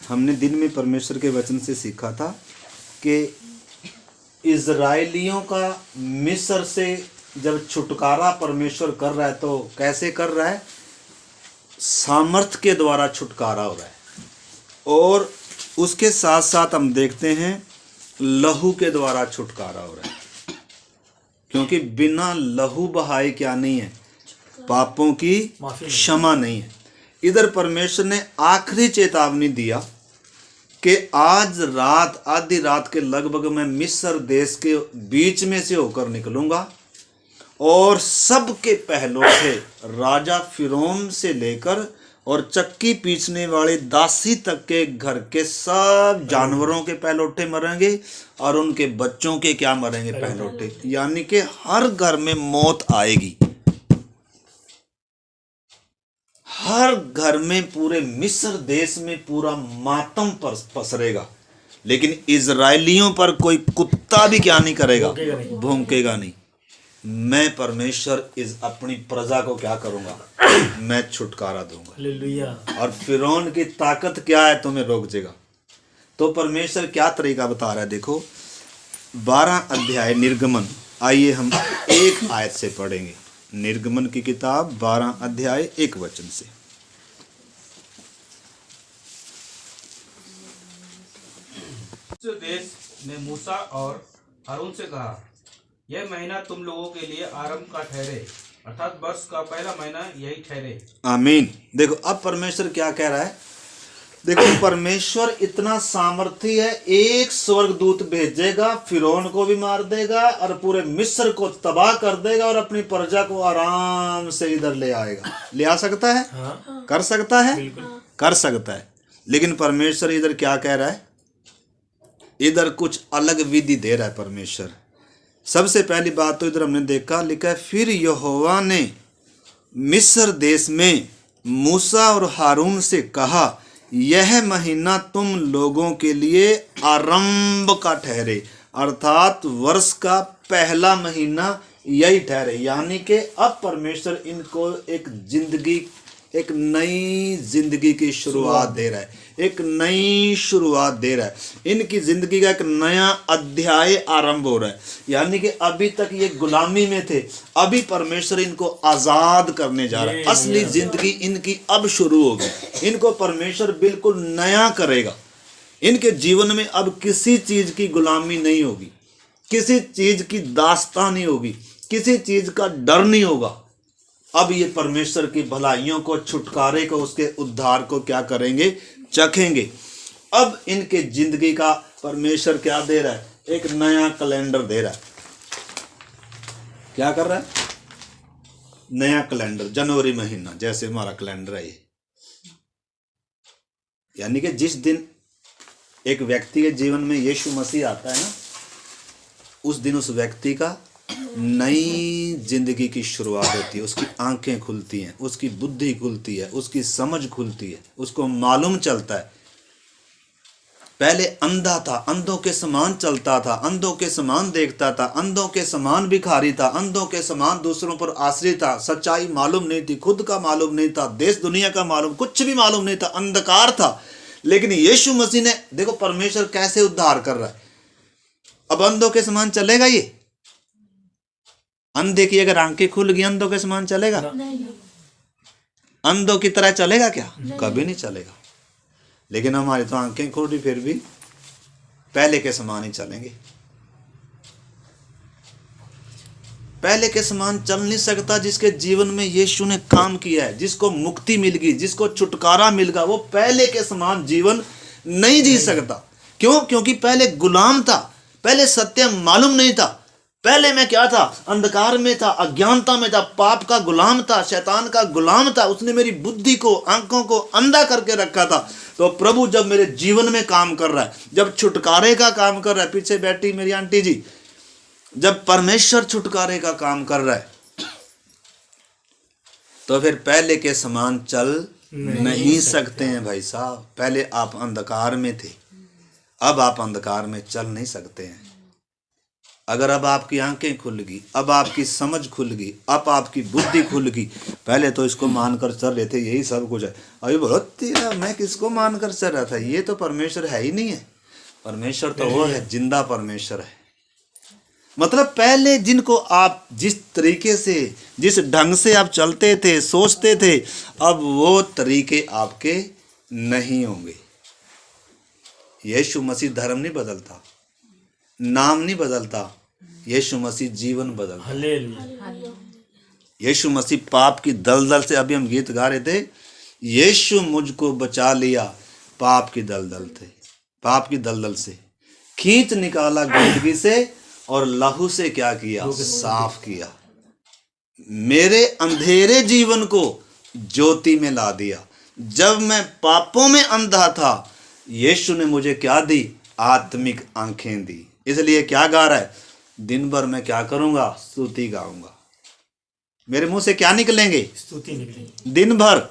हमने दिन में परमेश्वर के वचन से सीखा था कि इज़राइलियों का मिस्र से जब छुटकारा परमेश्वर कर रहा है तो कैसे कर रहा है? सामर्थ के द्वारा छुटकारा हो रहा है। और उसके साथ साथ हम देखते हैं लहू के द्वारा छुटकारा हो रहा है, क्योंकि बिना लहू बहाए क्या नहीं है? पापों की क्षमा नहीं है। इधर परमेश्वर ने आखिरी चेतावनी दिया कि आज रात, आधी रात के लगभग मैं मिस्र देश के बीच में से होकर निकलूंगा और सबके पहलौठे राजा फिरौन से लेकर और चक्की पीसने वाले दासी तक के घर के सब जानवरों के पहलौठे मरेंगे और उनके बच्चों के क्या मरेंगे? पहलौठे। यानी कि हर घर में मौत आएगी, हर घर में, पूरे मिस्र देश में पूरा मातम पसरेगा। लेकिन इजरायलियों पर कोई कुत्ता भी क्या नहीं करेगा? भौंकेगा नहीं। मैं परमेश्वर इस अपनी प्रजा को क्या करूंगा? मैं छुटकारा दूंगा। हालेलुया। और फिरौन की ताकत क्या है? तुम्हें रोक देगा। तो परमेश्वर क्या तरीका बता रहा है? देखो 12 अध्याय निर्गमन, आइए हम एक आयत से पढ़ेंगे। निर्गमन की किताब 12 अध्याय 1 वचन से। देश ने मूसा और हारून से कहा, यह महीना तुम लोगों के लिए आरंभ का ठहरे, अर्थात वर्ष का पहला महीना यही ठहरे। आमीन। देखो अब परमेश्वर क्या कह रहा है? देखो परमेश्वर इतना सामर्थी है, एक स्वर्गदूत भेजेगा, फिरौन को भी मार देगा और पूरे मिस्र को तबाह कर देगा और अपनी प्रजा को आराम से इधर ले आएगा। ले आ सकता है? हाँ। कर सकता है? कर सकता है। लेकिन परमेश्वर इधर क्या कह रहा है? इधर कुछ अलग विधि दे रहा है परमेश्वर। सबसे पहली बात तो इधर हमने देखा, लिखा है फिर यहोवा ने मिस्र देश में मूसा और हारून से कहा, यह महीना तुम लोगों के लिए आरंभ का ठहरे, अर्थात वर्ष का पहला महीना यही ठहरे। यानी कि अब परमेश्वर इनको एक नई जिंदगी की शुरुआत दे रहा है, एक नई शुरुआत दे रहा है। इनकी जिंदगी का एक नया अध्याय आरंभ हो रहा है। यानी कि अभी तक ये गुलामी में थे, अभी परमेश्वर इनको आजाद करने जा रहा है। असली जिंदगी इनकी अब शुरू होगी। इनको परमेश्वर बिल्कुल नया करेगा। इनके जीवन में अब किसी चीज की गुलामी नहीं होगी, किसी चीज की दास्तां नहीं होगी, किसी चीज का डर नहीं होगा। अब ये परमेश्वर की भलाइयों को, छुटकारे को, उसके उद्धार को क्या करेंगे? चखेंगे। अब इनके जिंदगी का परमेश्वर क्या दे रहा है? एक नया कैलेंडर दे रहा है। क्या कर रहा है? नया कैलेंडर, जनवरी महीना जैसे हमारा कैलेंडर है ये। यानी कि जिस दिन एक व्यक्ति के जीवन में यीशु मसीह आता है ना, उस दिन उस व्यक्ति का नई जिंदगी की शुरुआत होती है। उसकी आंखें खुलती हैं, उसकी बुद्धि खुलती है, उसकी समझ खुलती है, उसको मालूम चलता है। पहले अंधा था, अंधों के समान चलता था, अंधों के समान देखता था, अंधों के समान भिखारी था, अंधों के समान दूसरों पर आश्रित था। सच्चाई मालूम नहीं थी, खुद का मालूम नहीं था, देश दुनिया का मालूम, कुछ भी मालूम नहीं था, अंधकार था। लेकिन यीशु मसीह ने, देखो परमेश्वर कैसे उद्धार कर रहा है। अब अंधों के समान चलेगा ये? अंधे की अगर आंखें खुल गई, अंधों के समान चलेगा? अंधों की तरह चलेगा क्या? कभी नहीं चलेगा। लेकिन हमारी तो आंखें खुली, फिर भी पहले के समान ही चलेंगे। पहले के समान चल नहीं सकता। जिसके जीवन में यीशु ने काम किया है, जिसको मुक्ति मिल गई, जिसको छुटकारा मिल गया, वो पहले के समान जीवन नहीं जी सकता। क्यों? क्योंकि पहले गुलाम था, पहले सत्य मालूम नहीं था। पहले मैं क्या था? अंधकार में था, अज्ञानता में था, पाप का गुलाम था, शैतान का गुलाम था। उसने मेरी बुद्धि को, आंखों को अंधा करके रखा था। तो प्रभु जब मेरे जीवन में काम कर रहा है, जब छुटकारे का काम कर रहा है, पीछे बैठी मेरी आंटी जी, जब परमेश्वर छुटकारे का काम कर रहा है, तो फिर पहले के समान चल नहीं सकते हैं भाई साहब। पहले आप अंधकार में थे, अब आप अंधकार में चल नहीं सकते हैं। अगर अब आपकी आंखें खुल गई, अब आपकी समझ खुल गई, अब आपकी बुद्धि खुल गई, पहले तो इसको मानकर चल रहे थे यही सब कुछ है, अभी बोलो तेरा मैं किसको मानकर चल रहा था, ये तो परमेश्वर है ही नहीं है। परमेश्वर तो वो है, जिंदा परमेश्वर है। मतलब पहले जिनको आप जिस तरीके से, जिस ढंग से आप चलते थे, सोचते थे, अब वो तरीके आपके नहीं होंगे। यीशु मसीह धर्म नहीं बदलता, नाम नहीं बदलता, यीशु मसीह जीवन बदलता। हालेलुया। यीशु मसीह पाप की दलदल से, अभी हम गीत गा रहे थे, यीशु मुझको बचा लिया पाप की दलदल से, पाप की दलदल से खींच निकाला गंदगी से और लहू से क्या किया, साफ किया। मेरे अंधेरे जीवन को ज्योति में ला दिया। जब मैं पापों में अंधा था, यीशु ने मुझे क्या दी, आत्मिक आंखें दी। इसलिए क्या गा रहा है, दिन भर मैं क्या करूंगा, स्तुति गाऊंगा। मेरे मुंह से क्या निकलेंगे, स्तुति निकलेगी। दिन भर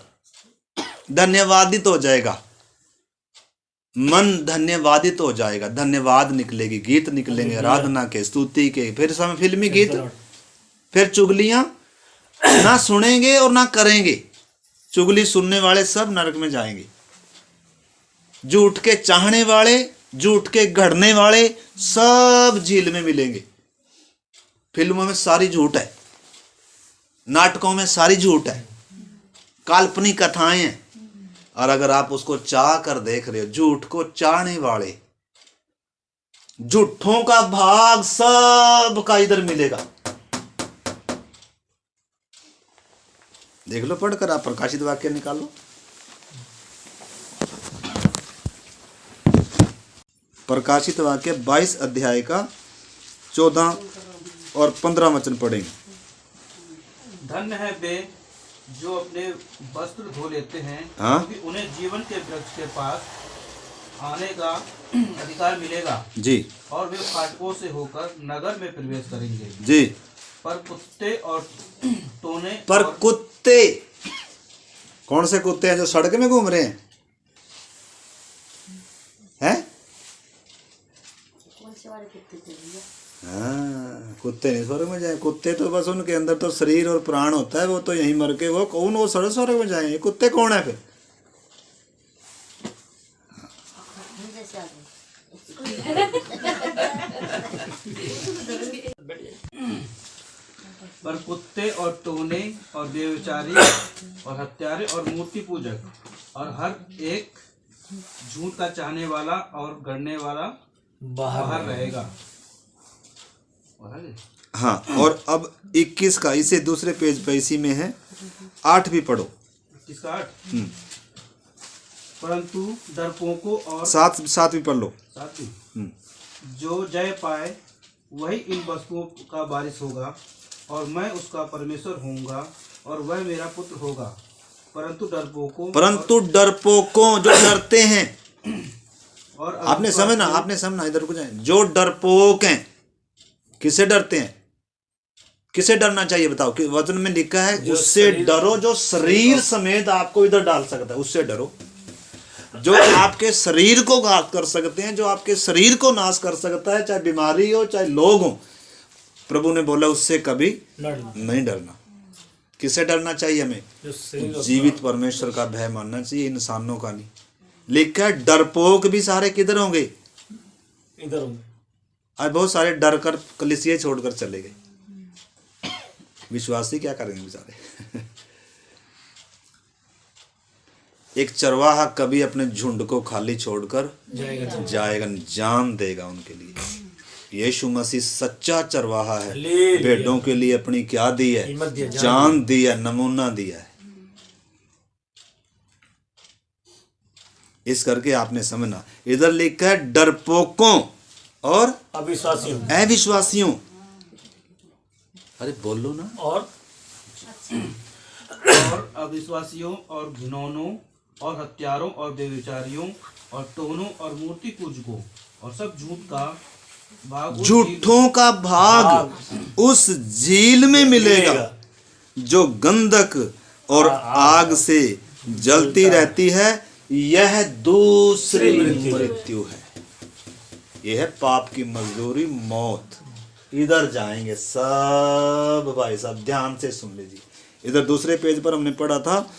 धन्यवादित हो जाएगा, मन धन्यवादित हो जाएगा, धन्यवाद निकलेगी, गीत निकलेंगे आराधना के, स्तुति के, फिर समय फिल्मी गीत, फिर चुगलियां ना सुनेंगे और ना करेंगे। चुगली सुनने वाले सब नरक में जाएंगे। झूठ के चाहने वाले, झूठ के गढ़ने वाले सब झील में मिलेंगे। फिल्मों में सारी झूठ है, नाटकों में सारी झूठ है, काल्पनिक कथाएं हैं। और अगर आप उसको चाह कर देख रहे हो, झूठ को चाहने वाले, झूठों का भाग सब का इधर मिलेगा। देख लो, पढ़कर आप प्रकाशित वाक्य निकालो। प्रकाशित वाक्य 22 अध्याय का 14 और 15 वचन पढ़ेंगे। धन्य है वे जो अपने वस्त्र धो लेते हैं, हाँ? क्योंकि उन्हें जीवन के वृक्ष के पास आने का अधिकार मिलेगा जी, और वे फाटकों से होकर नगर में प्रवेश करेंगे। जी। पर कुत्ते और टोने पर और कुत्ते, कौन से कुत्ते हैं जो सड़क में घूम रहे हैं? हैं? हाँ, कुत्ते नहीं स्वर्ग में जाए। कुत्ते तो बस उनके अंदर तो शरीर और प्राण होता है, वो तो यहीं मर के वो कौन, वो स्वर्ग में जाए। कुत्ते कौन है फिर? पर कुत्ते और टोने और व्यभिचारी और हत्यारे और मूर्ति पूजक और हर एक झूठ का चाहने वाला और गढ़ने वाला बाहर रहेगा। हाँ, और अब 21 का, इसे दूसरे पेज पे इसी में है, 8 भी पढ़ो। किसका 8? परंतु डरपोकों और 7 भी पढ़ लो। 7 जो जय पाए वही इन वस्तुओं का वारिस होगा और मैं उसका परमेश्वर होऊंगा और वह मेरा पुत्र होगा। परंतु डरपोकों जो डरते हैं, और आपने समझना, इधर को जाए। जो डरपोक हैं, किसे डरते हैं? किसे डरना चाहिए बताओ? कि वचन में लिखा है उससे डरो जो शरीर समेत आपको इधर डाल सकता है, उससे डरो। जो आपके शरीर को घात कर सकते हैं, जो आपके शरीर को नाश कर सकता है, चाहे बीमारी हो चाहे लोग हो, प्रभु ने बोला उससे कभी नहीं डरना। किसे डरना चाहिए हमें? जीवित परमेश्वर का भय मानना चाहिए, इंसानों का नहीं। लिखा है डरपोक भी सारे किधर होंगे? इधर होंगे। आज बहुत सारे डर कर कलीसिया छोड़कर चले गए। विश्वासी क्या करेंगे बेचारे? एक चरवाहा कभी अपने झुंड को खाली छोड़कर जाएगा, जान देगा उनके लिए। यीशु मसीह सच्चा चरवाहा है, भेड़ों के लिए अपनी क्या दी है? जान दी है, नमूना दिया है। इस करके आपने समझना, इधर लिखा है डरपोकों और अविश्वासियों। अरे बोलो ना। और अविश्वासियों और घिनौनों और हत्यारों और व्यभिचारियों और टोनों और मूर्ति पूजकों और सब झूठ का भाग, झूठों का भाग उस झील में मिलेगा जो गंधक और आग से जलती रहती है। यह दूसरी मृत्यु है। यह है पाप की मजदूरी, मौत। इधर जाएंगे सब भाई साहब, ध्यान से सुन लीजिए। इधर दूसरे पेज पर हमने पढ़ा था,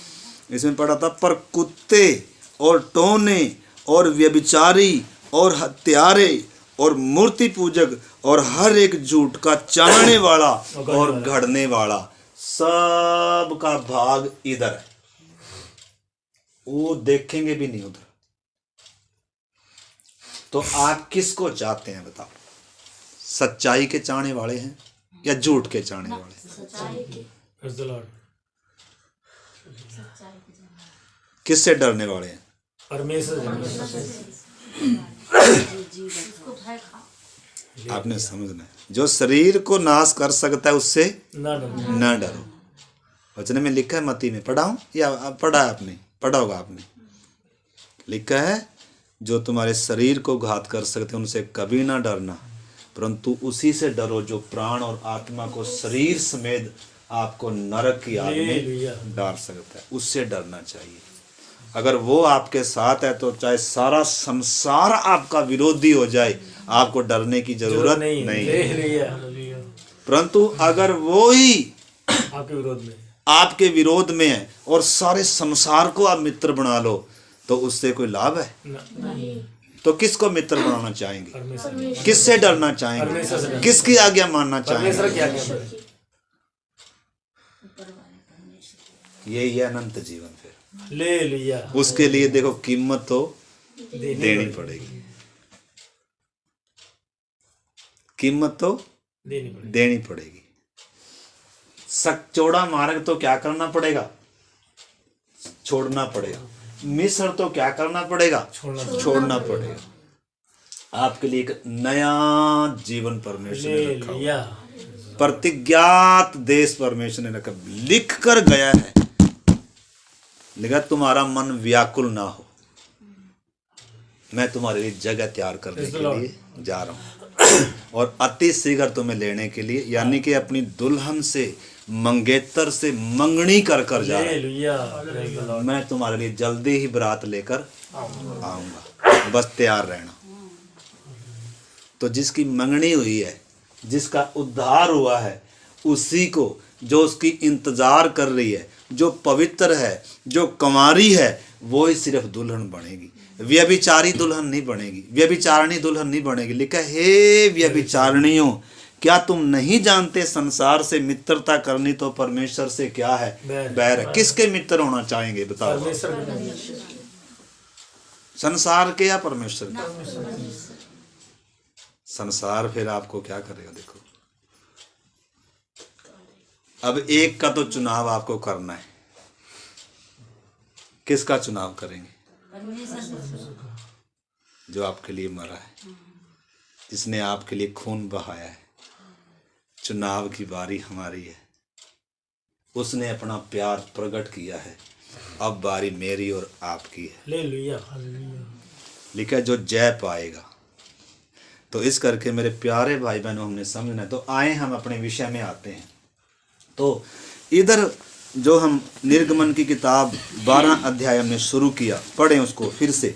इसमें पढ़ा था, पर कुत्ते और टोने और व्यभिचारी और हत्यारे और मूर्ति पूजक और हर एक झूठ का चाहने वाला और घड़ने वाला सब का भाग इधर है। वो देखेंगे भी नहीं उधर। तो आप किसको चाहते हैं बताओ? सच्चाई के चाहने वाले हैं या झूठ के चाहने वाले? Praise the Lord. किससे डरने वाले हैं? परमेश्वर आपने समझना है, जो शरीर को नाश कर सकता है उससे ना डरो। न डरो। वचन में लिखा है, मत्ती में पढ़ा हूं या पढ़ा है आपने? पढ़ा होगा आपने। लिखा है, जो तुम्हारे शरीर को घात कर सकते हैं उनसे कभी ना डरना, परंतु उसी से डरो जो प्राण और आत्मा को शरीर समेत आपको नरक की आग में डाल सकता है। उससे डरना चाहिए। अगर वो आपके साथ है तो चाहे सारा संसार आपका विरोधी हो जाए, आपको डरने की जरूरत नहीं है। परंतु अगर वो ही आपके विरोध में है और सारे संसार को आप मित्र बना लो, तो उससे कोई लाभ है? नहीं। तो किसको मित्र बनाना चाहेंगे? किससे डरना चाहेंगे? किसकी आज्ञा मानना चाहेंगे? यही है अनंत जीवन। फिर ले लिया, उसके लिए देखो कीमत तो देनी पड़ेगी। कीमत तो देनी पड़ेगी। चौड़ा मार्ग तो क्या करना पड़ेगा? छोड़ना पड़ेगा। मिस्र तो क्या करना पड़ेगा? छोड़ना पड़ेगा। आपके लिए एक नया जीवन परमेश्वर ने रखा हुआ, प्रतिज्ञात देश परमेश्वर ने रखा, लिख कर गया है। लिखा, तुम्हारा मन व्याकुल ना हो, मैं तुम्हारे लिए जगह तैयार करने के लिए जा रहा हूं और अति शीघ्र तुम्हें लेने के लिए, यानी कि अपनी दुल्हन से, मंगेतर से मंगनी कर कर जा रहा हूं। मैं तुम्हारे लिए जल्दी ही बारात लेकर आऊंगा, बस तैयार रहना। तो जिसकी मंगनी हुई है, जिसका उद्धार हुआ है, उसी को, जो उसकी इंतजार कर रही है, जो पवित्र है, जो कुंवारी है, वो ही सिर्फ दुल्हन बनेगी। व्यभिचारी दुल्हन नहीं बनेगी, व्यभिचारिणी दुल्हन नहीं बनेगी। लिखा है, हे व्यभिचारिणियों, क्या तुम नहीं जानते संसार से मित्रता करनी तो परमेश्वर से क्या है? बैर है। किसके मित्र होना चाहेंगे बताओ? संसार के या परमेश्वर के? संसार फिर आपको क्या करेगा? देखो, अब एक का तो चुनाव आपको करना है। किसका चुनाव करेंगे? जो आपके लिए मरा है, जिसने आपके लिए खून बहाया है। चुनाव की बारी हमारी है। उसने अपना प्यार प्रकट किया है, अब बारी मेरी और आपकी है। ले लिया। लिखा है, जो जय पाएगा। तो इस करके मेरे प्यारे भाई बहनों, हमने समझना। तो आए हम अपने विषय में आते हैं। तो इधर जो हम निर्गमन की किताब 12 अध्याय हमने शुरू किया, पढ़ें उसको फिर से।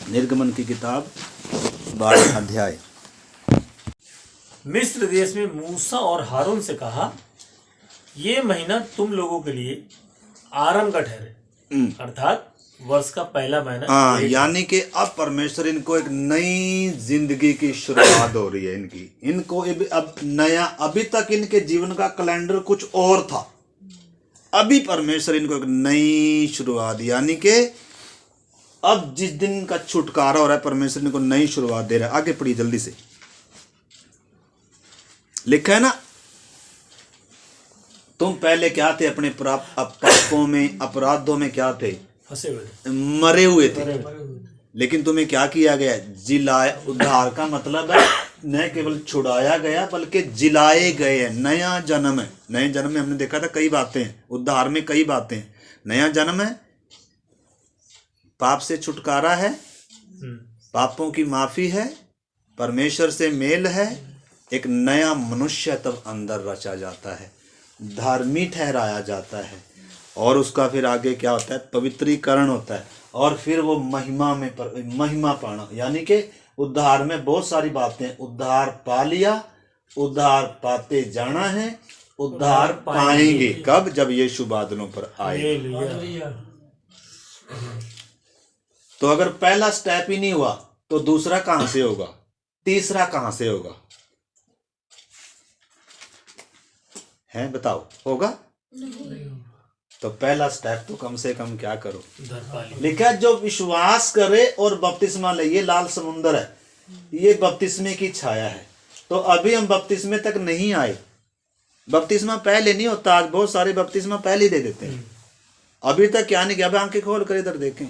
निर्गमन की किताब 12 अध्याय। मिस्र देश में मूसा और हारून से कहा, ये महीना तुम लोगों के लिए आरंभ का ठहरे, अर्थात वर्ष का पहला महीना। हाँ, यानी कि अब परमेश्वर इनको एक नई जिंदगी की शुरुआत हो रही है। इनको अब नया, अभी तक इनके जीवन का कैलेंडर कुछ और था। अभी परमेश्वर इनको एक नई शुरुआत, यानी कि अब जिस दिन का छुटकारा हो रहा है, परमेश्वर इनको नई शुरुआत दे रहा है। आगे पढ़िए जल्दी से। लिखा है ना, तुम पहले क्या थे? अपने पापों में, अपराधों में क्या थे? फंसे हुए, मरे हुए थे। लेकिन तुम्हें क्या किया गया? जिलाया। उद्धार का मतलब है न केवल छुड़ाया गया, बल्कि जिलाए गए हैं। नया जन्म है। नए जन्म में हमने देखा था कई बातें हैं। उद्धार में कई बातें हैं। नया जन्म है, पाप से छुटकारा है, पापों की माफी है, परमेश्वर से मेल है, एक नया मनुष्य तब अंदर रचा जाता है, धार्मिक ठहराया जाता है, और उसका फिर आगे क्या होता है? पवित्रीकरण होता है, और फिर वो महिमा में महिमा पाना। यानी कि उद्धार में बहुत सारी बातें। उद्धार पा लिया, उद्धार पाते जाना है, उद्धार पाएंगे। कब? जब यीशु बादलों पर आए। हालेलुया। तो अगर पहला स्टेप ही नहीं हुआ तो दूसरा कहां से होगा, तीसरा कहां से होगा? है, बताओ, होगा? तो पहला स्टेप तो कम से कम क्या करो, लिखा है जो विश्वास करे और बपतिस्मा ले। ये लाल समुंदर है, ये बपतिस्मे की छाया है। तो अभी हम बपतिस्मे तक नहीं आए। बपतिस्मा पहले नहीं होता, आज बहुत सारे बपतिस्मा पहले ही दे देते हैं। अभी तक क्या नहीं किया। अब आंखें खोल कर इधर देखें,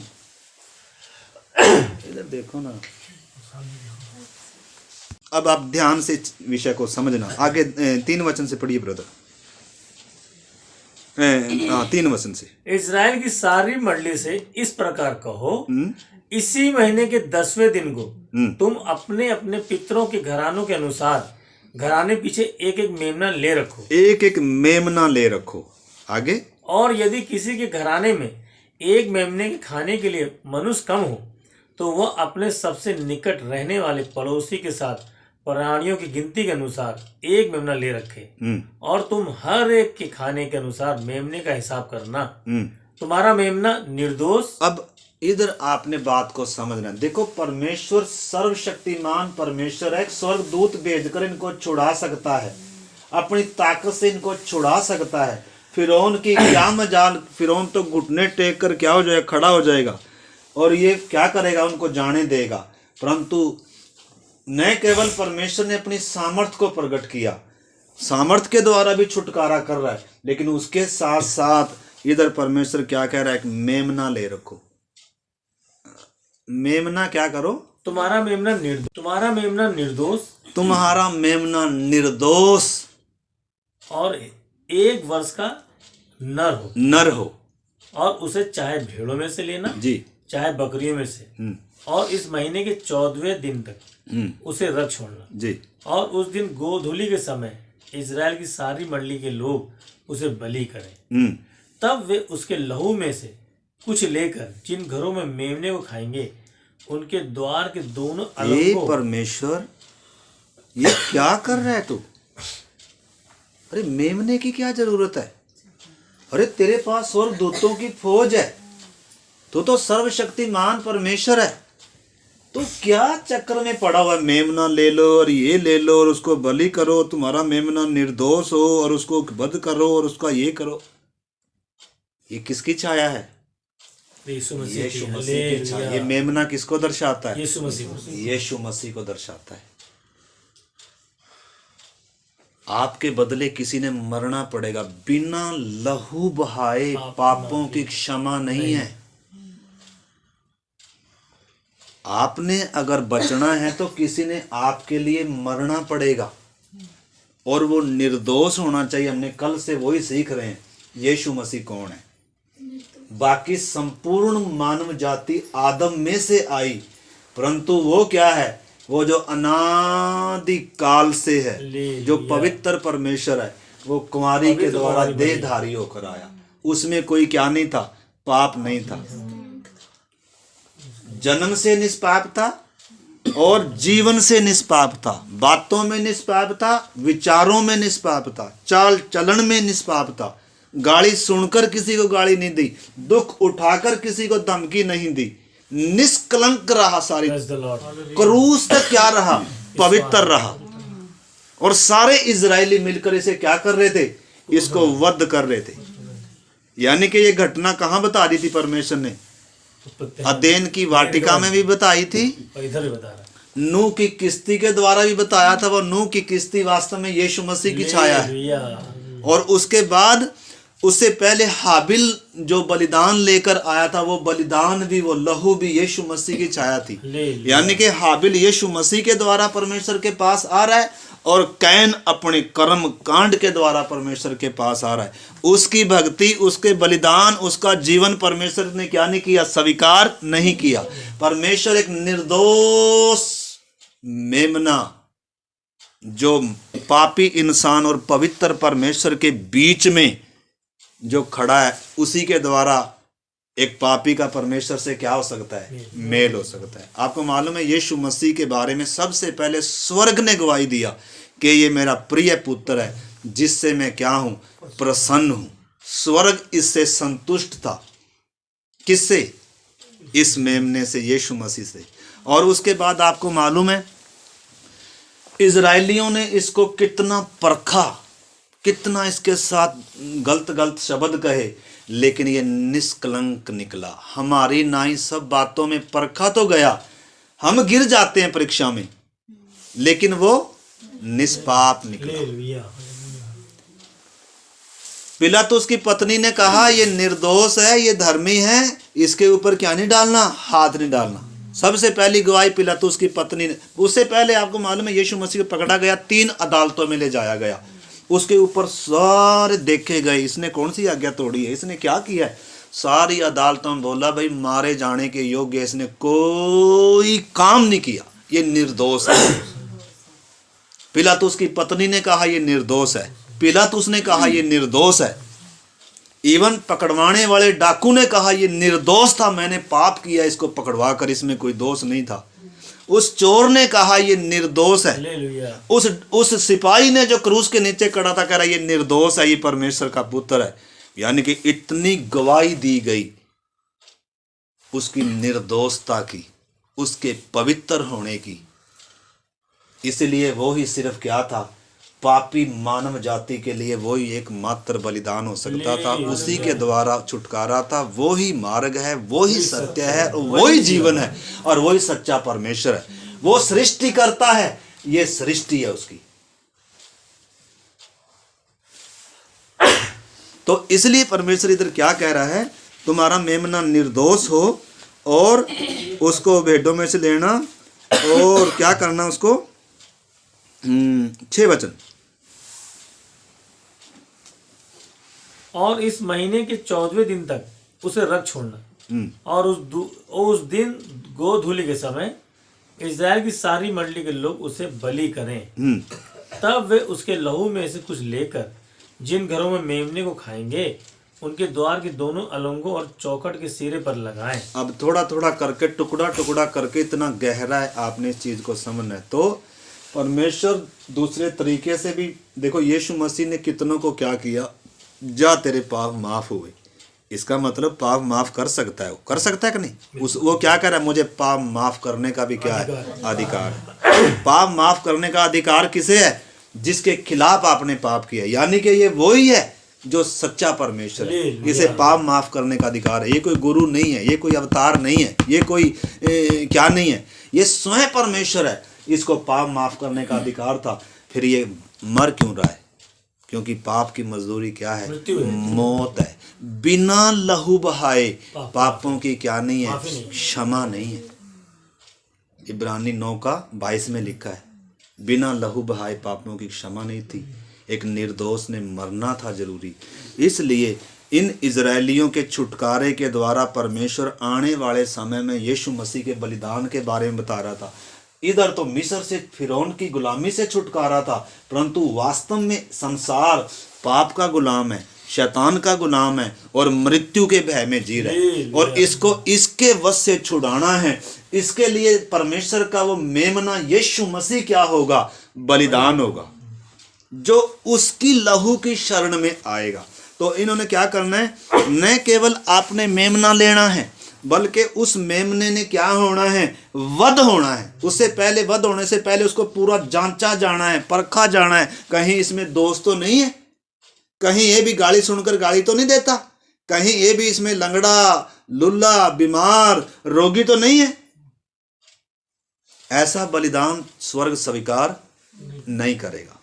इधर देखो ना। अब आप ध्यान से विषय को समझना। आगे 3 वचन से पढ़िए ब्रदर। 3 वचन से। इज़राइल की सारी मंडली से इस प्रकार कहो, इसी महीने के 10वें दिन को तुम अपने अपने पितरों के घरानों के अनुसार घराने पीछे एक एक मेमना ले रखो। एक एक मेमना ले रखो। आगे। और यदि किसी के घराने में एक मेमने के खाने के लिए मनुष्य कम हो तो वह अपने सबसे निकट रहने वाले पड़ोसी के साथ प्राणियों की गिनती के अनुसार एक मेमना ले रखे। और तुम हर एक के खाने के अनुसार मेमने का हिसाब करना। तुम्हारा मेमना निर्दोष। अब इधर आपने बात को समझना। देखो, परमेश्वर सर्वशक्तिमान परमेश्वर है। स्वर्गदूत भेजकर इनको छुड़ा सकता है, अपनी ताकत से इनको छुड़ा सकता है। फिरौन की क्या मजाल, फिरौन तो घुटने टेक कर क्या हो जाएगा, खड़ा हो जाएगा और ये क्या करेगा, उनको जाने देगा। परंतु न केवल परमेश्वर ने अपनी सामर्थ को प्रकट किया, सामर्थ के द्वारा भी छुटकारा कर रहा है, लेकिन उसके साथ साथ इधर परमेश्वर क्या कह रहा है, एक मेमना ले रखो। मेमना क्या करो? तुम्हारा मेमना निर्दोष। तुम्हारा मेमना निर्दोष। तुम्हारा मेमना निर्दोष और 1 वर्ष का नर हो। और उसे चाहे भेड़ों में से लेना जी, चाहे बकरियों में से। और इस महीने के 14वें दिन तक उसे रख छोड़ना जी। और उस दिन गोधूली के समय इज़राइल की सारी मंडली के लोग उसे बलि करें। तब वे उसके लहू में से कुछ लेकर जिन घरों में मेमने को खाएंगे उनके द्वार के दोनों अलंगों। परमेश्वर, ये क्या कर रहा है तू? अरे मेमने की क्या जरूरत है? अरे तेरे पास स्वर्गदूतों की फौज है, तू तो सर्वशक्तिमान परमेश्वर है। तो क्या चक्कर में पड़ा हुआ? मेमना ले लो और ये ले लो और उसको बलि करो, तुम्हारा मेमना निर्दोष हो, और उसको वध करो और उसका ये करो। ये किसकी छाया है? यीशु मसीह की छाया। ये मेमना किसको दर्शाता है? यीशु मसीह। यीशु मसीह को दर्शाता है। आपके बदले किसी ने मरना पड़ेगा। बिना लहू बहाए पापों की क्षमा नहीं है। आपने अगर बचना है तो किसी ने आपके लिए मरना पड़ेगा, और वो निर्दोष होना चाहिए। हमने कल से वही सीख रहे हैं। यीशु मसीह कौन है? बाकी संपूर्ण मानव जाति आदम में से आई, परंतु वो क्या है? वो जो अनादि काल से है, जो पवित्र परमेश्वर है, वो कुंवारी के द्वारा देहधारी होकर आया। उसमें कोई क्या नहीं था? पाप नहीं था। जन्म से निष्पाप था और जीवन से निष्पाप था। बातों में निष्पाप था, विचारों में निष्पाप था, चाल चलन में निष्पाप था। गाली सुनकर किसी को गाली नहीं दी, दुख उठाकर किसी को धमकी नहीं दी, निष्कलंक रहा। सारी क्रूस तक क्या रहा? पवित्र रहा। और सारे इजरायली मिलकर इसे क्या कर रहे थे? इसको वध कर रहे थे। यानी कि ये घटना कहाँ बता दी थी परमेश्वर ने? अदेन की वाटिका में भी बताई थी, इधर भी बता रहा। नूह की किस्ती के द्वारा भी बताया था। वो नूह की किस्ती वास्तव में यीशु मसीह की छाया है। और उसके बाद उससे पहले हाबिल जो बलिदान लेकर आया था, वो बलिदान भी, वो लहू भी यीशु मसीह की छाया थी। यानी कि हाबिल यीशु मसीह के द्वारा परमेश्वर के पास आ रहा है, और कैन अपने कर्म कांड के द्वारा परमेश्वर के पास आ रहा है। उसकी भक्ति, उसके बलिदान, उसका जीवन परमेश्वर ने क्या नहीं किया? स्वीकार नहीं किया। परमेश्वर एक निर्दोष मेमना, जो पापी इंसान और पवित्र परमेश्वर के बीच में जो खड़ा है, उसी के द्वारा एक पापी का परमेश्वर से क्या हो सकता है? मेल हो सकता है। आपको मालूम है, यीशु मसीह के बारे में सबसे पहले स्वर्ग ने गवाही दिया कि ये मेरा प्रिय पुत्र है जिससे मैं क्या हूं, प्रसन्न हूं। स्वर्ग इससे संतुष्ट था। किससे? इस मेमने से, यीशु मसीह से। और उसके बाद आपको मालूम है इजराइलियों ने इसको कितना परखा, कितना इसके साथ गलत गलत शब्द कहे, लेकिन ये निष्कलंक निकला। हमारी नाई सब बातों में परखा तो गया, हम गिर जाते हैं परीक्षा में, लेकिन वो निष्पाप निकला। पिलातुस की पत्नी ने कहा ये निर्दोष है, ये धर्मी है, इसके ऊपर क्या नहीं डालना, हाथ नहीं डालना। सबसे पहली गवाही पिलातुस की पत्नी ने। उससे पहले आपको मालूम है यीशु मसीह को पकड़ा गया, 3 अदालतों में ले जाया गया, उसके ऊपर सारे देखे गए, इसने कौन सी आज्ञा तोड़ी है, इसने क्या किया है। सारी अदालतों में बोला भाई मारे जाने के योग्य इसने कोई काम नहीं किया, ये निर्दोष है। पिलातुस की पत्नी ने कहा ये निर्दोष है, पिलातुस ने कहा ये निर्दोष है, इवन पकड़वाने वाले डाकू ने कहा ये निर्दोष था, मैंने पाप किया इसको पकड़वा कर, इसमें कोई दोष नहीं था। उस चोर ने कहा ये निर्दोष है। उस सिपाही ने जो क्रूस के नीचे खड़ा था कह रहा ये निर्दोष है, ये परमेश्वर का पुत्र है। यानी कि इतनी गवाही दी गई उसकी निर्दोषता की, उसके पवित्र होने की। इसलिए वो ही सिर्फ क्या था, पापी मानव जाति के लिए वो ही एकमात्र बलिदान हो सकता था, उसी के द्वारा छुटकारा था। वो ही मार्ग है, वो ही सत्य है, वो ही जीवन है, और वो ही सच्चा परमेश्वर है। वो सृष्टि करता है, ये सृष्टि है उसकी। तो इसलिए परमेश्वर इधर क्या कह रहा है, तुम्हारा मेमना निर्दोष हो और उसको भेड़ों में से लेना और क्या करना उसको, 6 वचन। और इस महीने के 14वें दिन तक उसे रख छोड़ना, और उस दिन गोधूलि के समय इस्राएल की सारी मंडली के लोग उसे बलि करें। तब वे उसके लहू में से कुछ लेकर जिन घरों में मेमने को खाएंगे उनके द्वार के दोनों अलंगों और चौखट के सिरे पर लगाएं। अब थोड़ा थोड़ा करके, टुकड़ा टुकड़ा करके, इतना गहरा है आपने इस चीज को समझना है। तो परमेश्वर दूसरे तरीके से भी देखो, यीशु मसीह ने कितनों को क्या किया, जा तेरे पाप माफ हुए। इसका मतलब पाप माफ कर सकता है, वो कर सकता है कि नहीं। वो क्या कह रहा है, मुझे पाप माफ करने का भी क्या है, अधिकार है। पाप माफ करने का अधिकार किसे है, जिसके खिलाफ आपने पाप किया। यानी कि ये वो ही है जो सच्चा परमेश्वर है, इसे पाप माफ करने का अधिकार है। ये कोई गुरु नहीं है, ये कोई अवतार नहीं है, ये कोई क्या नहीं है, ये स्वयं परमेश्वर है, इसको पाप माफ करने का अधिकार था। फिर ये मर क्यों रहा है, क्योंकि पाप की मजदूरी क्या है, मौत है। बिना लहू बहाए पापों की क्या नहीं है, क्षमा नहीं है। इब्रानी 9:22 में लिखा है, बिना लहू बहाए पापों की क्षमा नहीं थी। एक निर्दोष ने मरना था जरूरी। इसलिए इन इजरायलियों के छुटकारे के द्वारा परमेश्वर आने वाले समय में यीशु मसीह के बलिदान के बारे में बता रहा था। इधर तो मिस्र से फिरौन की गुलामी से छुटकारा था, परंतु वास्तव में संसार पाप का गुलाम है, शैतान का गुलाम है और मृत्यु के भय में जी रहा है। और इसको इसके वश से छुड़ाना है। इसके लिए परमेश्वर का वो मेमना यीशु मसीह क्या होगा, बलिदान होगा, जो उसकी लहू की शरण में आएगा। तो इन्होंने क्या करना है, न केवल आपने मेमना लेना है, बल्कि उस मेमने ने क्या होना है, वध होना है। उससे पहले, वध होने से पहले उसको पूरा जांचा जाना है, परखा जाना है। कहीं इसमें दोष तो नहीं है, कहीं ये भी गाली सुनकर गाली तो नहीं देता, कहीं ये भी इसमें लंगड़ा, लुल्ला, बीमार, रोगी तो नहीं है। ऐसा बलिदान स्वर्ग स्वीकार नहीं करेगा।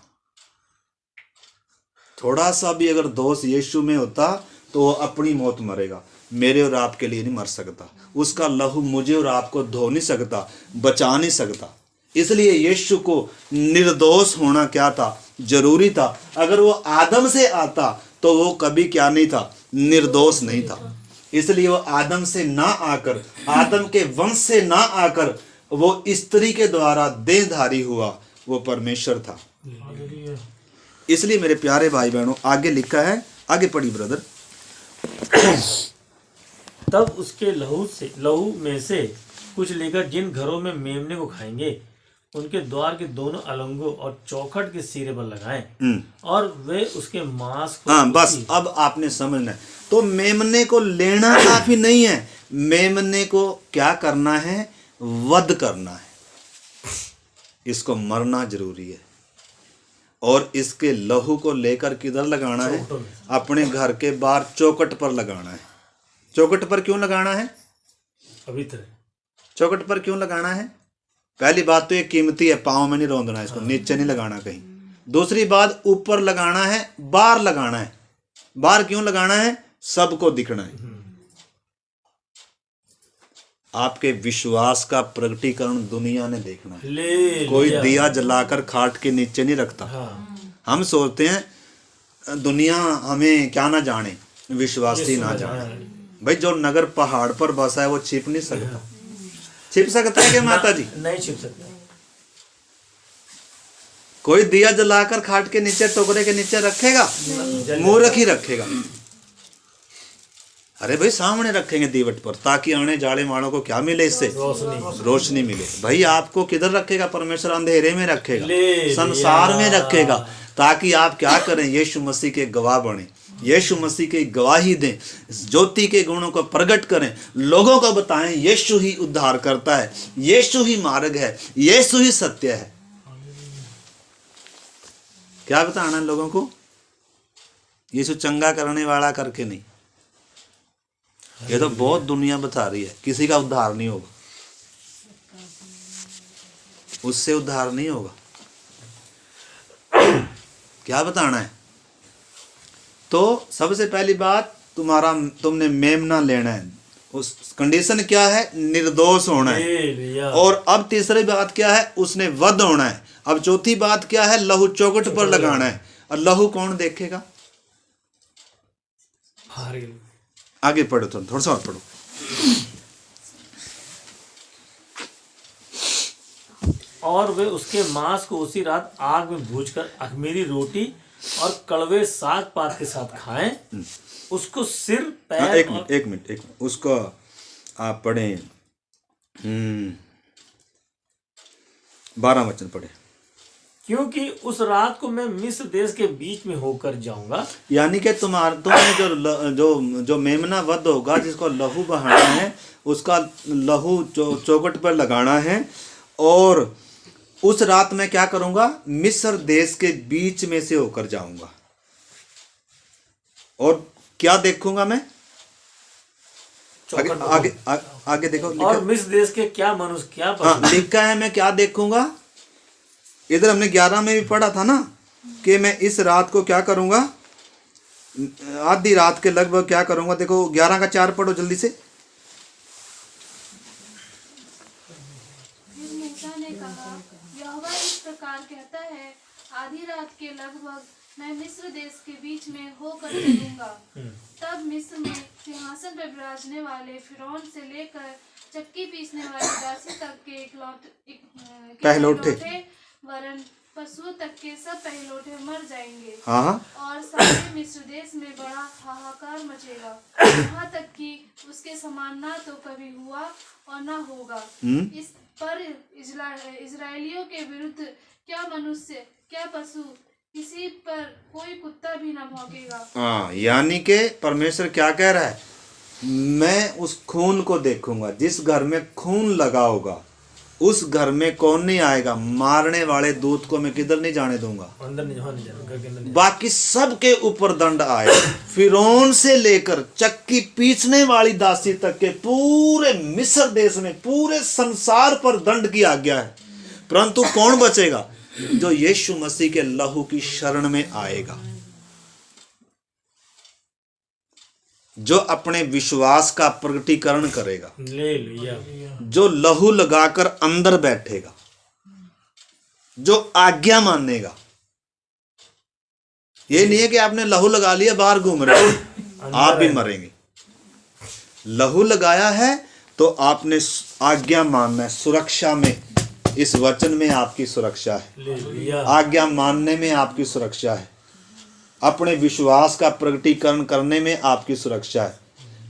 थोड़ा सा भी अगर दोष यीशु में होता तो वो अपनी मौत मरेगा, मेरे और आपके लिए नहीं मर सकता। उसका लहू मुझे और आपको धो नहीं सकता, बचा नहीं सकता। इसलिए यीशु को निर्दोष होना क्या था, जरूरी था। अगर वो आदम से आता तो वो कभी क्या नहीं था, निर्दोष नहीं था। इसलिए वो आदम से ना आकर, आदम के वंश से ना आकर वो स्त्री के द्वारा देहधारी हुआ, वो परमेश्वर था। इसलिए मेरे प्यारे भाई बहनों, आगे लिखा है, आगे पढ़ी ब्रदर। तब उसके लहू में से कुछ लेकर जिन घरों में मेमने को खाएंगे उनके द्वार के दोनों अलंगों और चौखट के सिरे पर लगाएं हम्म। और वे उसके मांस को हाँ बस अब आपने समझना है। तो मेमने को लेना काफी नहीं है, मेमने को क्या करना है, वध करना है। इसको मरना जरूरी है और इसके लहू को लेकर किधर लगाना है, अपने घर के बाहर चौखट पर लगाना है। चौखट पर क्यों लगाना है, पवित्र चौखट पर क्यों लगाना है? पहली बात तो ये कीमती है, पाँव में नहीं रौंदना है इसको, नीचे नहीं लगाना कहीं। दूसरी बात ऊपर लगाना है, बाहर लगाना है। बाहर क्यों लगाना है, सबको दिखना है। आपके विश्वास का प्रकटीकरण दुनिया ने देखना है। ले कोई लिया। दिया जलाकर खाट के नीचे नहीं रखता। हाँ हम सोचते हैं दुनिया हमें क्या ना जाने, विश्वासी ना जाने। भाई जो नगर पहाड़ पर बसा है वो छिप नहीं सकता। छिप सकता है क्या माता जी? नहीं छिप सकता। कोई दिया जलाकर खाट के नीचे, टोकरे के नीचे रखेगा? मूर्ख ही रखेगा। अरे भाई सामने रखेंगे दीवट पर, ताकि आने जाने वालों को क्या मिले, इससे रोशनी मिले। भाई आपको किधर रखेगा परमेश्वर? अंधेरे में रखेगा, संसार में रखेगा, ताकि आप क्या करें, यीशु मसीह के गवाह बने, यीशु मसीह की गवाही दें, ज्योति के गुणों को प्रकट करें, लोगों को बताएं यीशु ही उद्धार करता है, यीशु ही मार्ग है, यीशु ही सत्य है। क्या बताना है लोगों को? यीशु चंगा करने वाला करके नहीं। ये तो बहुत दुनिया बता रही है, किसी का उद्धार नहीं होगा, उससे उद्धार नहीं होगा। क्या बताना है? तो सबसे पहली बात, तुमने मेमना लेना है। उस कंडीशन क्या है? निर्दोष होना है। और अब तीसरी बात क्या है? उसने वध होना है। अब चौथी बात क्या है? लहू चौखट पर लगाना है। और लहू कौन देखेगा? आगे पढ़ो, तुम थोड़ा सा और पढ़ो। और वे उसके मांस को उसी रात आग में भूनकर अख़मीरी रोटी और कड़वे साग पात के साथ खाएं। उसको सिर पैर एक मिनट उसको आप पढ़ें। 12 वचन पढ़े। क्योंकि उस रात को मैं मिस्र देश के बीच में होकर जाऊंगा। यानी कि तुम्हें जो मेमना वध होगा, जिसको लहू बहाना है, उसका लहू चौखट पर लगाना है। और उस रात मैं क्या करूंगा? मिस्र देश के बीच में से होकर जाऊंगा। और क्या देखूंगा मैं? आगे देखो। और मिस्र देश के क्या मनुष्य, क्या हाँ, लिखा है मैं क्या देखूंगा। इधर हमने 11 में भी पढ़ा था ना कि मैं इस रात को क्या करूंगा, आधी रात के लगभग क्या करूंगा। देखो 11 का 4 पढ़ो जल्दी से। फिर मूसा ने कहा, यहोवा इस प्रकार कहता है, आधी रात के लगभग मैं मिस्र देश के बीच में होकर चलूंगा। तब मिस्र में सिंहासन पर विराजने वाले फिरौन से लेकर चक्की पीसने वाली दासी तक के पहलौठे वरन पशुओं तक के सब पहलौठे मर जाएंगे। हाँ। और सारे मिस्र देश में बड़ा हाहाकार मचेगा, यहाँ तक कि उसके समान ना तो कभी हुआ और ना होगा। इस पर इजरायलियों के विरुद्ध क्या मनुष्य, क्या पशु, किसी पर कोई कुत्ता भी ना भौंकेगा। हाँ, यानी कि परमेश्वर क्या कह रहा है? मैं उस खून को देखूंगा। जिस घर में खून लगा होगा उस घर में कौन नहीं आएगा? मारने वाले दूत को मैं किधर नहीं जाने दूंगा, अंदर नहीं जाने। बाकी सबके ऊपर दंड आएगा। फिरौन से लेकर चक्की पीसने वाली दासी तक के पूरे मिस्र देश में, पूरे संसार पर दंड की आज्ञा है। परंतु कौन बचेगा? जो यीशु मसीह के लहू की शरण में आएगा, जो अपने विश्वास का प्रकटीकरण करेगा, ले लिया। जो लहू लगाकर अंदर बैठेगा, जो आज्ञा मानेगा। ये नहीं है कि आपने लहू लगा लिया बाहर घूम रहे हो, आप भी मरेंगे। लहू लगाया है तो आपने आज्ञा मानना है। सुरक्षा में, इस वचन में आपकी सुरक्षा है, आज्ञा मानने में आपकी सुरक्षा है, अपने विश्वास का प्रकटीकरण करने में आपकी सुरक्षा है।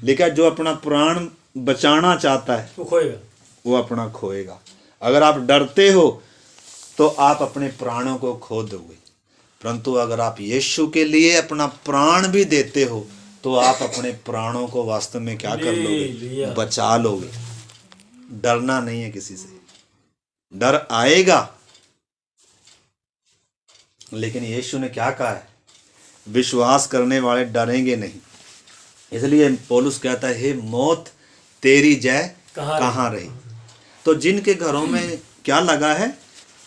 लेकिन जो अपना प्राण बचाना चाहता है वो खोएगा, वो अपना खोएगा। अगर आप डरते हो तो आप अपने प्राणों को खो दोगे, परंतु अगर आप यीशु के लिए अपना प्राण भी देते हो तो आप अपने प्राणों को वास्तव में क्या कर लोगे, बचा लोगे। डरना नहीं है किसी से, डर आएगा, लेकिन यीशु ने क्या कहा है, विश्वास करने वाले डरेंगे नहीं। इसलिए पौलुस कहता है, हे मौत तेरी जय कहाँ रही। तो जिनके घरों में क्या लगा है,